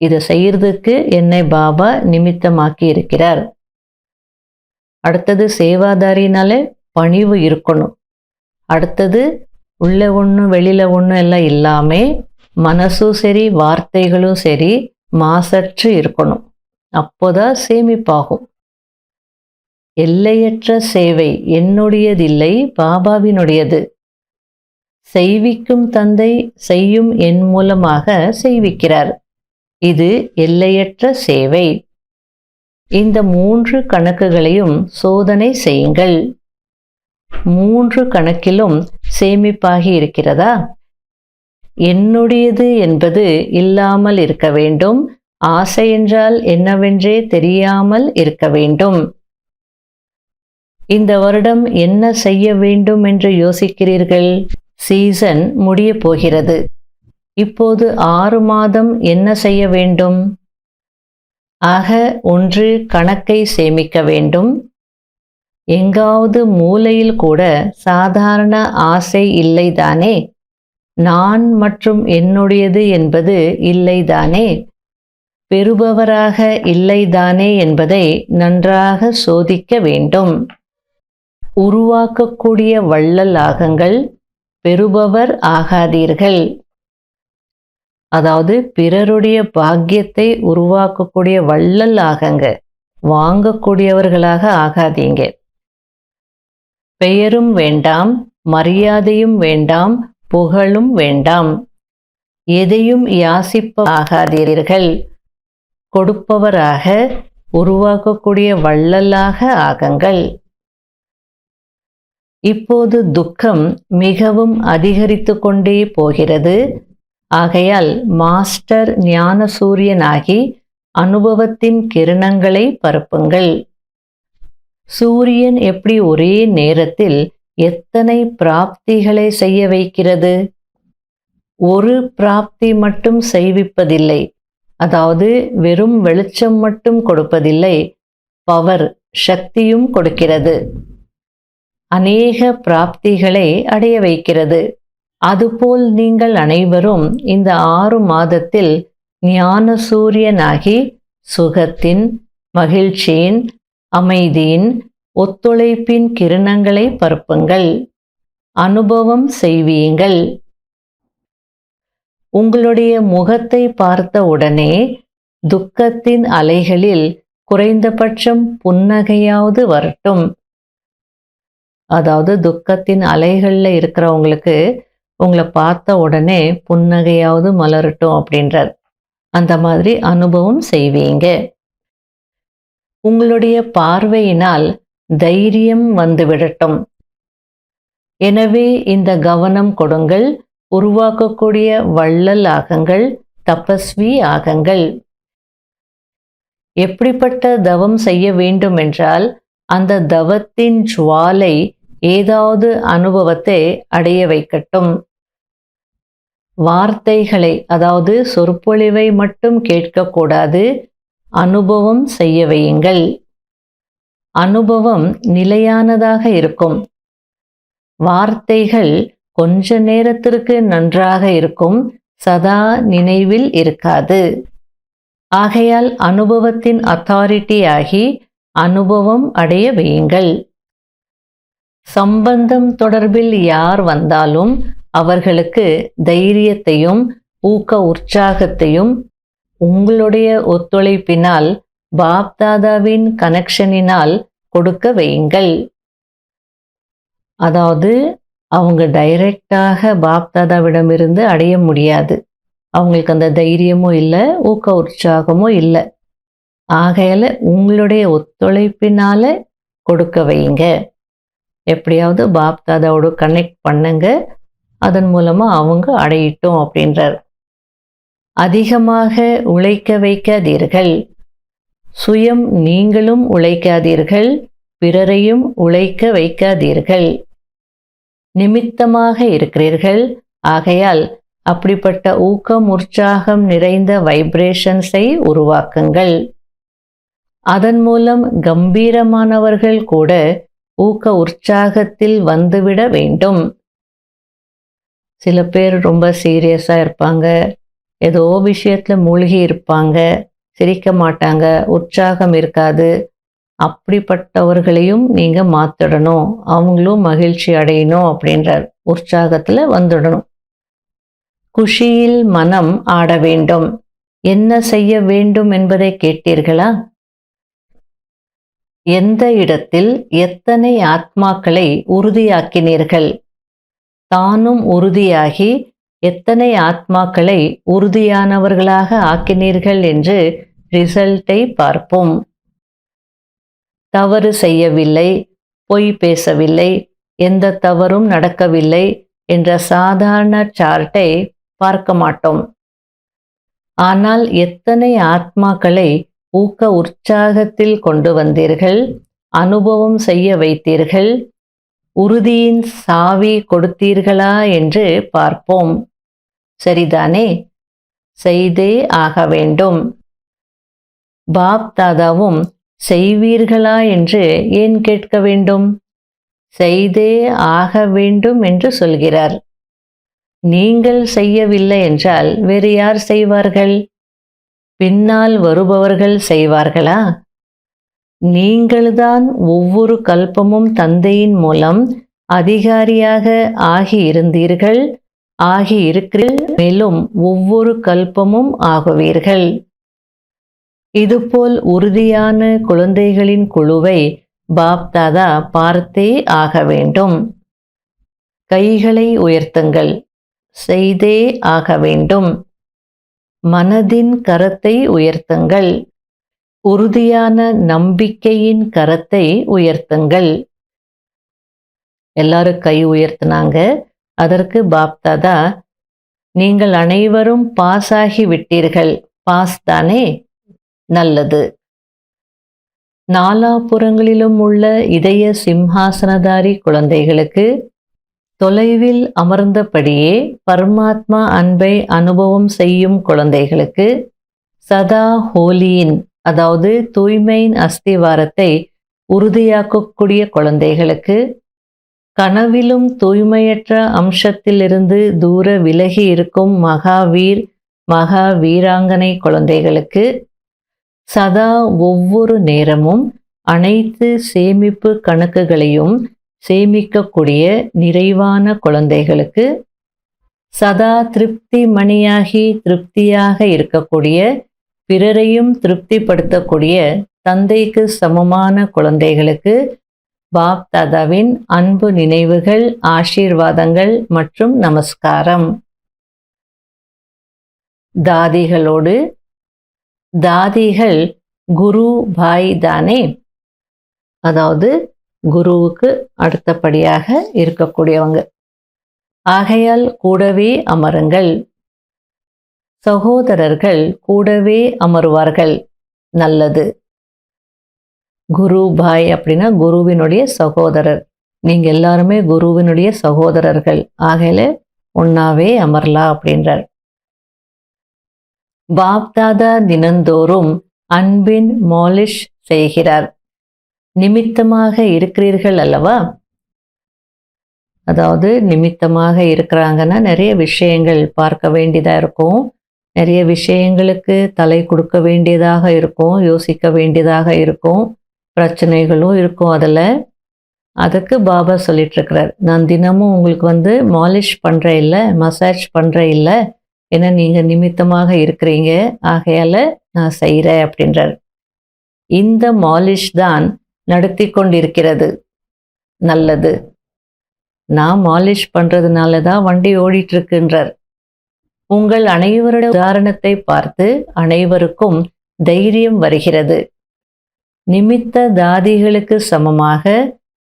இதை செய்யறதுக்கு என்னை பாபா நிமித்தமாக்கி இருக்கிறார். அடுத்தது சேவாதாரினாலே பணிவு இருக்கணும். அடுத்தது உள்ள ஒன்று வெளியில ஒன்று எல்லாம் இல்லாம மனசும் சரி வார்த்தைகளும் சரி மாசற்று இருக்கணும். அப்போதான் சேமிப்பாகும். எல்லையற்ற சேவை என்னுடையதில்லை, பாபாவினுடையது. செய்விக்கும் தந்தை செய்யும் என் மூலமாக செய்விக்கிறார். இது எல்லையற்ற சேவை. இந்த 3 கணக்குகளையும் சோதனை செய்யுங்கள். 3 கணக்கிலும் சேமிப்பாகி இருக்கிறதா? என்னுடையது என்பது இல்லாமல் இருக்க வேண்டும். ஆசை என்றால் என்னவென்றே தெரியாமல் இருக்க வேண்டும். இந்த வருடம் என்ன செய்ய வேண்டும் என்று யோசிக்கிறீர்கள்? சீசன் முடிய போகிறது. இப்போது 6 மாதம் என்ன செய்ய வேண்டும்? ஆக 1 கணக்கை சேமிக்க வேண்டும். எங்காவது மூலையில் கூட சாதாரண ஆசை இல்லைதானே? நான் மற்றும் என்னுடையது என்பது இல்லைதானே? பெறுபவராக இல்லைதானே என்பதை நன்றாக சோதிக்க வேண்டும். உருவாக்கக்கூடிய வள்ளல் ஆகுங்கள், பெறுபவர் ஆகாதீர்கள். அதாவது பிறருடைய பாக்கியத்தை உருவாக்கக்கூடிய வள்ளல் ஆகுங்க, வாங்கக்கூடியவர்களாக ஆகாதீங்க. பெயரும் வேண்டாம், மரியாதையும் வேண்டாம், புகழும் வேண்டாம். எதையும் யாசிப்ப ஆகாதீர்கள். கொடுப்பவராக உருவாக்கக்கூடிய வள்ளலாக ஆகுங்கள். இப்போது துக்கம் மிகவும் அதிகரித்து கொண்டே போகிறது. ஆகையால் மாஸ்டர் ஞான சூரியனாகி அனுபவத்தின் கிரணங்களை பரப்புங்கள். சூரியன் எப்படி ஒரே நேரத்தில் எத்தனை பிராப்திகளை செய்ய வைக்கிறது? ஒரு பிராப்தி மட்டும் செய்விப்பதில்லை. அதாவது வெறும் வெளிச்சம் மட்டும் கொடுப்பதில்லை, பவர் சக்தியும் கொடுக்கிறது. அநேக பிராப்திகளை அடைய வைக்கிறது. அதுபோல் நீங்கள் அனைவரும் இந்த 6 மாதத்தில் ஞான சூரியனாகி சுகத்தின், மகிழ்ச்சியின், அமைதியின், ஒத்துழைப்பின் கிரணங்களை பரப்புங்கள். அனுபவம் செய்வீங்கள். உங்களுடைய முகத்தை பார்த்த உடனே துக்கத்தின் அலைகளில் குறைந்தபட்சம் புன்னகையாவது வரட்டும். அதாவது துக்கத்தின் அலைகள்ல இருக்கிறவங்களுக்கு உங்களை பார்த்த உடனே புன்னகையாவது மலரட்டும் அப்படின்றார். அந்த மாதிரி அனுபவம் செய்வீங்க. உங்களுடைய பார்வையினால் தைரியம் வந்துவிடட்டும். எனவே இந்த கவனம் கொடுங்கள். உருவாக்கக்கூடிய வள்ளல் ஆகுங்கள், தபஸ்வி ஆகுங்கள். எப்படிப்பட்ட தவம் செய்ய வேண்டும் என்றால் அந்த தவத்தின் ஜுவாலை ஏதாவது அனுபவத்தை அடைய வைக்கட்டும். வார்த்தைகளை அதாவது சொற்பொழிவை மட்டும் கேட்கக்கூடாது, அனுபவம் செய்ய வையுங்கள். அனுபவம் நிலையானதாக இருக்கும். வார்த்தைகள் கொஞ்ச நேரத்திற்கு நன்றாக இருக்கும், சதா நினைவில் இருக்காது. ஆகையால் அனுபவத்தின் அத்தாரிட்டி ஆகி அனுபவம் அடைய வையுங்கள். சம்பந்தம் தொடர்பில் யார் வந்தாலும் அவர்களுக்கு தைரியத்தையும் ஊக்க உற்சாகத்தையும் உங்களுடைய ஒத்துழைப்பினால் பாப்தாதாவின் கனெக்ஷனினால் கொடுக்க வையுங்கள். அதாவது அவங்க டைரக்டாக பாப்தாதாவிடமிருந்து அடைய முடியாது. அவங்களுக்கு அந்த தைரியமும் இல்லை, ஊக்க உற்சாகமும் இல்லை. ஆகையால உங்களுடைய ஒத்துழைப்பினால கொடுக்க வைங்க. எப்படியாவது பாப்தாதாவோட கனெக்ட் பண்ணுங்க, அதன் மூலமா அவங்க அடையிட்டோம் அப்படின்றார். அதிகமாக உழைக்க வைக்காதீர்கள். சுயம் நீங்களும் உழைக்காதீர்கள், பிறரையும் உழைக்க வைக்காதீர்கள். நிமித்தமாக இருக்கிறீர்கள். ஆகையால் அப்படிப்பட்ட ஊக்கம் உற்சாகம் நிறைந்த வைப்ரேஷன்ஸை உருவாக்குங்கள். அதன் மூலம் கம்பீரமானவர்கள் கூட ஊக்க உற்சாகத்தில் வந்துவிட வேண்டும். சில பேர் ரொம்ப சீரியஸாக இருப்பாங்க, ஏதோ விஷயத்தில் மூழ்கி இருப்பாங்க, சிரிக்க மாட்டாங்க, உற்சாகம் இருக்காது. அப்படிப்பட்டவர்களையும் நீங்கள் மாற்றிடணும், அவங்களும் மகிழ்ச்சி அடையணும் அப்படின்றார். உற்சாகத்தில் வந்துடணும். குஷியில் மனம் ஆட வேண்டும். என்ன செய்ய வேண்டும் என்பதை கேட்டீர்களா? எந்த இடத்தில் எத்தனை ஆத்மாக்களை உறுதியாக்கினீர்கள்? தானும் உறுதியாகி எத்தனை ஆத்மாக்களை உறுதியானவர்களாக ஆக்கினீர்கள் என்று ரிசல்ட்டை பார்ப்போம். தவறு செய்யவில்லை, பொய் பேசவில்லை, எந்த தவறும் நடக்கவில்லை என்ற சாதாரண சார்ட்டை பார்க்க மாட்டோம். ஆனால் எத்தனை ஆத்மாக்களை ஊக்க உற்சாகத்தில் கொண்டு வந்தீர்கள், அனுபவம் செய்ய வைத்தீர்கள், உறுதியின் சாவி கொடுத்தீர்களா என்று பார்ப்போம். சரிதானே? செய்தே ஆக வேண்டும். பாப்தாதாவும் செய்வீர்களா என்று ஏன் கேட்க வேண்டும்? செய்தே ஆக வேண்டும் என்று சொல்கிறார். நீங்கள் செய்யவில்லை என்றால் வேறு யார் செய்வார்கள்? பின்னால் வருபவர்கள் செய்வார்களா? நீங்கள்தான் ஒவ்வொரு கல்பமும் தந்தையின் மூலம் அதிகாரியாக ஆகியிருந்தீர்கள், ஆகியிருக்கிறீர்கள், மேலும் ஒவ்வொரு கல்பமும் ஆகுவீர்கள். இதுபோல் உறுதியான குழந்தைகளின் குழுவை பாப்தாதா பார்த்தே ஆக வேண்டும். கைகளை உயர்த்துங்கள். செய்தே ஆக வேண்டும். மனதின் கரத்தை உயர்த்துங்கள். உறுதியான நம்பிக்கையின் கரத்தை உயர்த்துங்கள். எல்லாரும் கை உயர்த்தினாங்க. அதற்கு பாப்தாதா, நீங்கள் அனைவரும் பாஸ் ஆகி விட்டீர்கள். பாஸ் தானே? நல்லது. நாலாபுறங்களிலும் உள்ள இதய சிம்ஹாசனதாரி குழந்தைகளுக்கு தொலைவில் அமர்ந்தபடியே பரமாத்மா அன்பை அனுபவம் செய்யும் குழந்தைகளுக்கு சதா ஹோலியின், அதாவது தூய்மையின் அஸ்திவாரத்தை உறுதியாக்கக்கூடிய குழந்தைகளுக்கு, கனவிலும் தூய்மையற்ற அம்சத்திலிருந்து தூர விலகி இருக்கும் மகாவீர் மகா வீராங்கனை குழந்தைகளுக்கு, சதா ஒவ்வொரு நேரமும் அனைத்து சேமிப்பு கணக்குகளையும் சேமிக்கக்கூடிய நிறைவான குழந்தைகளுக்கு, சதா திருப்தி மணியாகி திருப்தியாக இருக்கக்கூடிய, பிறரையும் திருப்திப்படுத்தக்கூடிய தந்தைக்கு சமமான குழந்தைகளுக்கு பாப்தாதாவின் அன்பு நினைவுகள், ஆசீர்வாதங்கள் மற்றும் நமஸ்காரம். தாதிகளோடு, தாதிகள் குரு பாய் தானே? அதாவது குருவுக்கு அடுத்தபடியாக இருக்கக்கூடியவங்க. ஆகையால் கூடவே அமருங்கள். சகோதரர்கள் கூடவே அமருவார்கள். நல்லது. குரு பாய் அப்படின்னா குருவினுடைய சகோதரர். நீங்க எல்லாருமே குருவினுடைய சகோதரர்கள். ஆகையில ஒன்னாவே அமரலாம் அப்படின்றார். பாப்தாதா தினந்தோறும் அன்பின் மாலிஷ் செய்கிறார். நிமித்தமாக இருக்கிறீர்கள் அல்லவா? அதாவது நிமித்தமாக இருக்கிறாங்கன்னா நிறைய விஷயங்கள் பார்க்க வேண்டியதா இருக்கும், நிறைய விஷயங்களுக்கு தலை கொடுக்க வேண்டியதாக இருக்கும், யோசிக்க வேண்டியதாக இருக்கும், பிரச்சனைகளும் இருக்கும் அதில். அதுக்கு பாபா சொல்லிட்டு இருக்கிறார், நான் தினமும் உங்களுக்கு மாலிஷ் பண்ணுறேன் இல்லை, மசாஜ் பண்ணுறேன் இல்லை, ஏன்னா நீங்கள் நிமித்தமாக இருக்கிறீங்க, ஆகையால் நான் செய்கிறேன் அப்படின்றார். இந்த மாலிஷ் தான் நடத்தி கொண்டிருக்கிறது. நல்லது. நான் மாலிஷ் பண்ணுறதுனால தான் வண்டி ஓடிட்டுருக்குன்றார். உங்கள் அனைவருடைய உதாரணத்தை பார்த்து அனைவருக்கும் தைரியம் வருகிறது. நிமித்த தாதிகளுக்கு சமமாக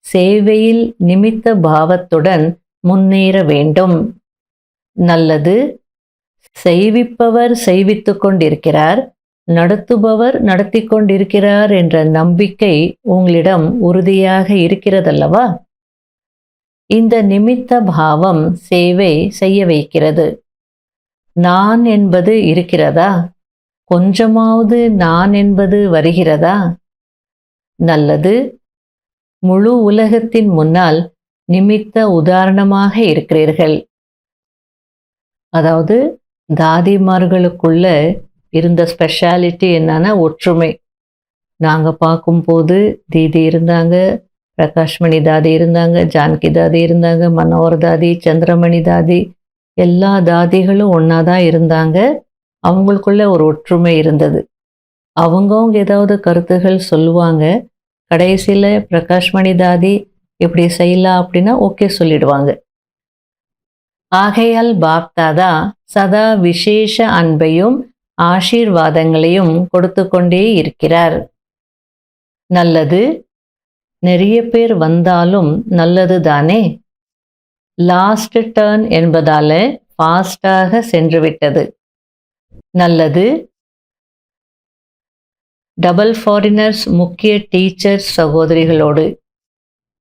சேவையில் நிமித்த பாவத்துடன் முன்னேற வேண்டும். நல்லது. செய்விப்பவர் செய்வித்து கொண்டிருக்கிறார், நடத்துபவர் நடத்தி கொண்டிருக்கிறார் என்ற நம்பிக்கை உங்களிடம் உறுதியாக இருக்கிறதல்லவா? இந்த நிமித்த பாவம் சேவை செய்ய வைக்கிறது. நான் என்பது இருக்கிறதா? கொஞ்சமாவது நான் என்பது வருகிறதா? நல்லது. முழு உலகத்தின் முன்னால் நிமித்த உதாரணமாக இருக்கிறீர்கள். அதாவது தாதிமார்களுக்குள்ள இருந்த ஸ்பெஷாலிட்டி என்னன்னா ஒற்றுமை. நாங்கள் பார்க்கும்போது தீதி இருந்தாங்க, பிரகாஷ்மணி தாதி இருந்தாங்க, ஜானகி தாதி இருந்தாங்க, மனோகர் தாதி, சந்திரமணி தாதி, எல்லா தாதிகளும் ஒன்றா தான் இருந்தாங்க. அவங்களுக்குள்ள ஒரு ஒற்றுமை இருந்தது. அவங்கவுங்க ஏதாவது கருத்துகள் சொல்லுவாங்க. கடைசியில் பிரகாஷ்மணி தாதி இப்படி செய்யலாம் அப்படின்னா ஓகே சொல்லிடுவாங்க. ஆகையால் பாப்தாதா சதா விசேஷ அன்பையும் ஆசீர்வாதங்களையும் கொடுத்து கொண்டே இருக்கிறார். நல்லது. நிறைய பேர் வந்தாலும் நல்லது தானே. லாஸ்ட் டர்ன் என்பதால ஃபாஸ்டாக சென்றுவிட்டது. நல்லது. டபுள் ஃபாரினர்ஸ் முக்கிய டீச்சர்ஸ் சகோதரிகளோடு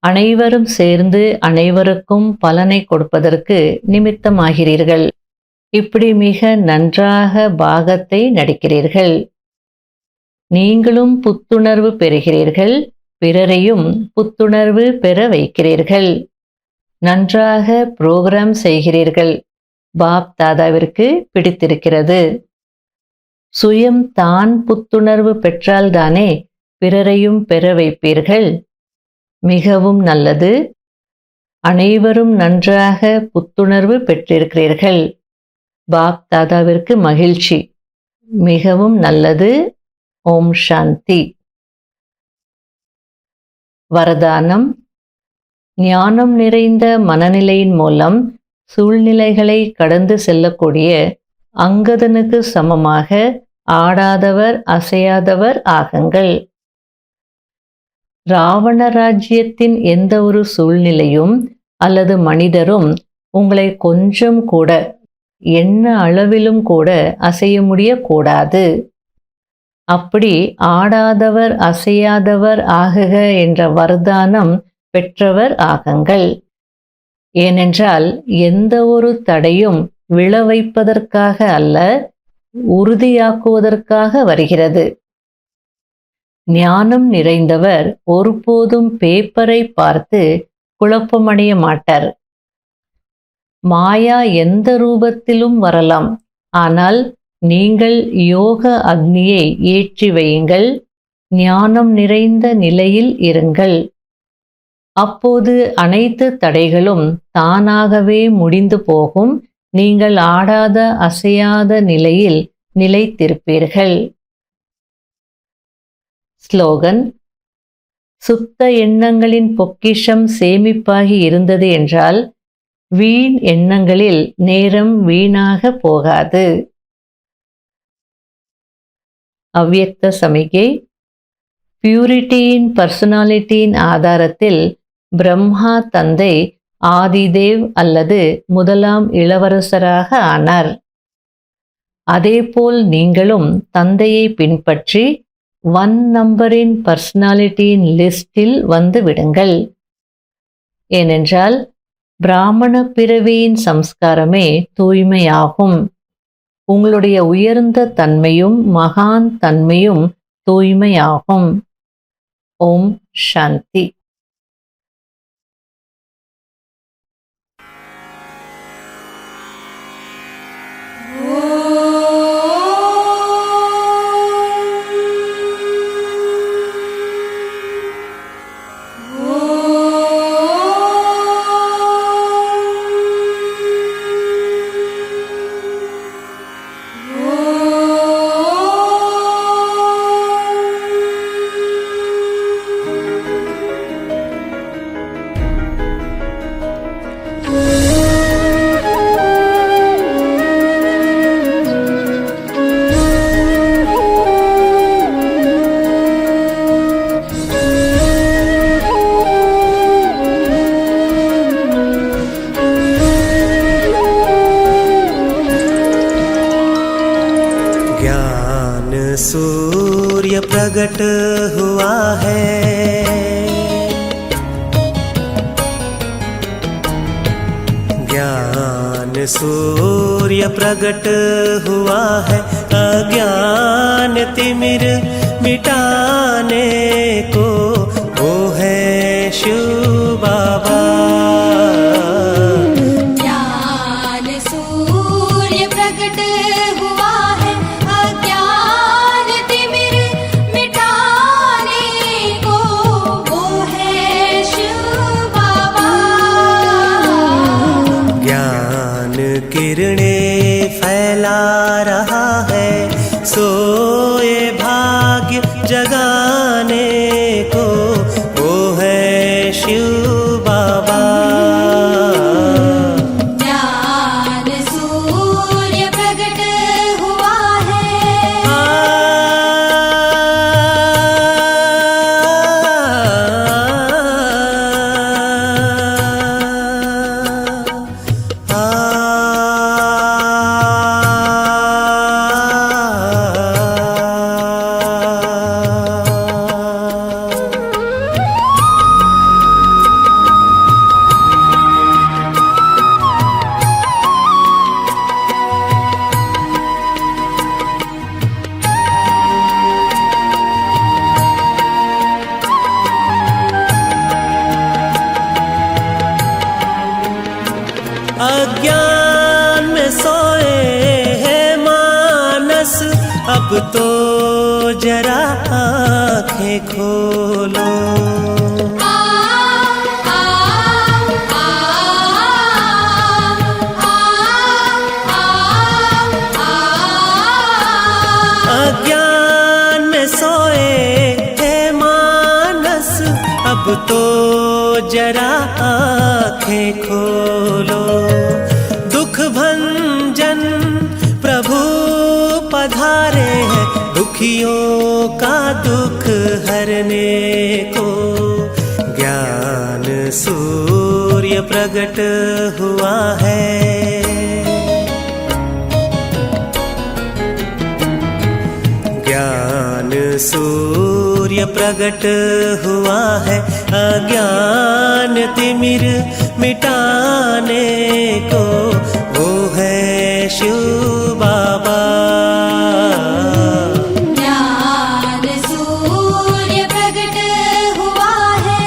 அனைவரும் சேர்ந்து அனைவருக்கும் பலனை கொடுப்பதற்கு நிமித்தமாகிறீர்கள். இப்படி மிக நன்றாக பாகத்தை நடிக்கிறீர்கள். நீங்களும் புத்துணர்வு பெறுகிறீர்கள், பிறரையும் புத்துணர்வு பெற வைக்கிறீர்கள். நன்றாக புரோகிராம் செய்கிறீர்கள். பாப் தாதாவிற்கு பிடித்திருக்கிறது. சுயம் தான் புத்துணர்வு பெற்றால்தானே பிறரையும் பெற வைப்பீர்கள். மிகவும் நல்லது. அனைவரும் நன்றாக புத்துணர்வு பெற்றிருக்கிறீர்கள். பாப் தாதாவிற்கு மகிழ்ச்சி. மிகவும் நல்லது. ஓம் சாந்தி. வரதானம். ஞானம் நிறைந்த மனநிலையின் மூலம் சூழ்நிலைகளை கடந்து செல்லக்கூடிய அங்கதனுக்கு சமமாக ஆடாதவர் அசையாதவர் ஆகுங்கள். ராவண ராஜ்யத்தின் எந்த ஒரு சூழ்நிலையும் அல்லது மனிதரும் உங்களை கொஞ்சம் கூட என்ன அளவிலும் கூட அசைய முடியக்கூடாது. அப்படி ஆடாதவர் அசையாதவர் ஆகுக என்ற வரதானம் பெற்றவர் ஆகுங்கள். ஏனென்றால் எந்த ஒரு தடையும் விழ வைப்பதற்காக அல்ல, உறுதியாக்குவதற்காக வருகிறது. ஞானம் நிறைந்தவர் ஒருபோதும் பேப்பரை பார்த்து குழப்பமடைய மாட்டார். மாயா எந்த ரூபத்திலும் வரலாம், ஆனால் நீங்கள் யோக அக்னியை ஏற்றி வையுங்கள், ஞானம் நிறைந்த நிலையில் இருங்கள். அப்போது அனைத்து தடைகளும் தானாகவே முடிந்து போகும். நீங்கள் ஆடாத அசையாத நிலையில் நிலைத்திருப்பீர்கள். ஸ்லோகன். சுத்த எண்ணங்களின் பொக்கிஷம் சேமிப்பாகி இருந்தது என்றால் வீண் எண்ணங்களில் நேரம் வீணாக போகாது. அவ்யக்த சமிகை. பியூரிட்டியின் பர்சனாலிட்டியின் ஆதாரத்தில் பிரம்மா தந்தை ஆதிதேவ் அல்லது முதலாம் இளவரசராக ஆனார். அதேபோல் நீங்களும் தந்தையை பின்பற்றி 1 நம்பரின் பர்சனாலிட்டியின் லிஸ்டில் வந்து விடுங்கள். ஏனென்றால் பிராமண பிறவியின் சம்ஸ்காரமே தூய்மையாகும். உங்களுடைய உயர்ந்த தன்மையும் மகான் தன்மையும் தூய்மையாகும். ஓம் சாந்தி. ஓம் ज्ञान सूर्य प्रकट हुआ है, ज्ञान सूर्य प्रकट हुआ है, अज्ञान तिमिर मिटाने को वो है शिव बाबा। ज्ञान सूर्य प्रकट हुआ है, अज्ञान तिमिर मिटाने को वो है शिव बाबा। ज्ञान किरणें फैला रहा है, सोए भाग्य जगाने को वो है शिव बाबा। ज्ञान सूर्य प्रकट हुआ है, अज्ञान में सोए हैं मानस, अब तो जरा आँखें खोलो। अज्ञान में सोए हैं मानस, अब तो जरा आँखें खोलो। दुख भंजन प्रभु पधारे हैं, दुखियों का दुख हरने को ज्ञान सूर्य प्रकट हुआ है। ज्ञान सूर्य प्रकट हुआ है, अज्ञान तिमिर मिटाने को वो है शिव बाबा। ज्ञान सूर्य प्रकट हुआ है,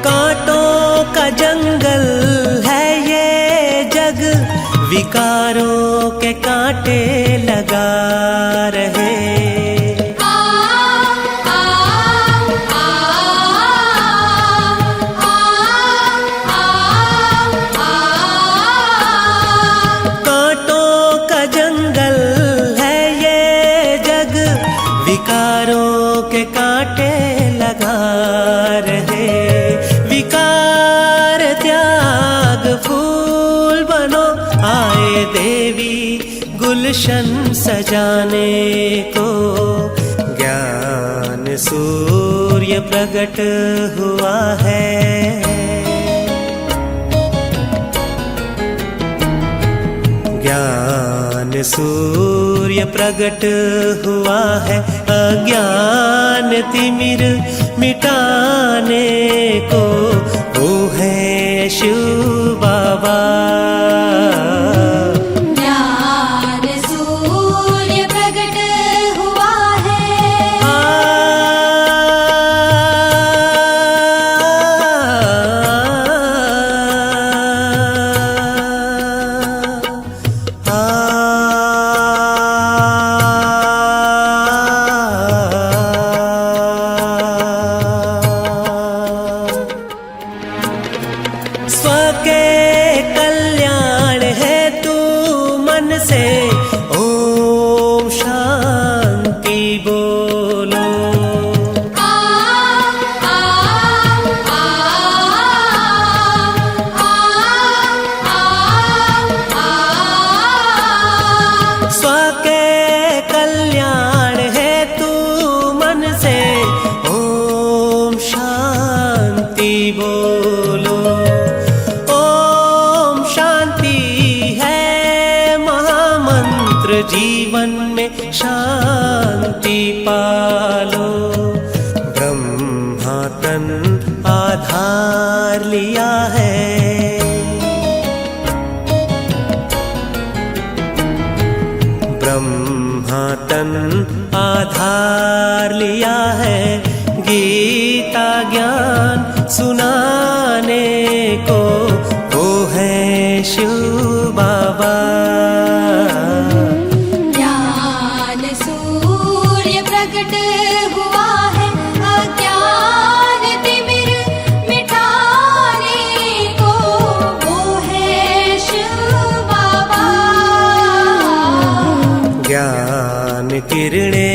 कांटों का जंगल है ये जग, विकारों के कांटे लगा रहे। कांटों का जंगल है ये जग, विकारों के कांटे लगा रहे। विकार त्याग फूल बनो, आए देवी गुलशन सजाने को ज्ञान सूर्य प्रकट हुआ है। ज्ञान सूर्य प्रकट हुआ है, अज्ञान तिमिर मिटाने को वो है शिव बाबा। ज्ञान सूर्य प्रकट हुआ है, स्व के कल्याण स्व के कल्याण है तू मन से ओम शांति बोलो। ओम शांति है महामंत्र, जीवन में शांति पालो। ब्रह्मा तन आधार लिया है, ब्रह्मा तन आधार लिया है, गीता ज्ञान सुनाने को वो है शिव बाबा। ज्ञान सूर्य प्रकट हुआ है, अज्ञान तिमिर मिटाने को वो है शिव बाबा। ज्ञान किरणें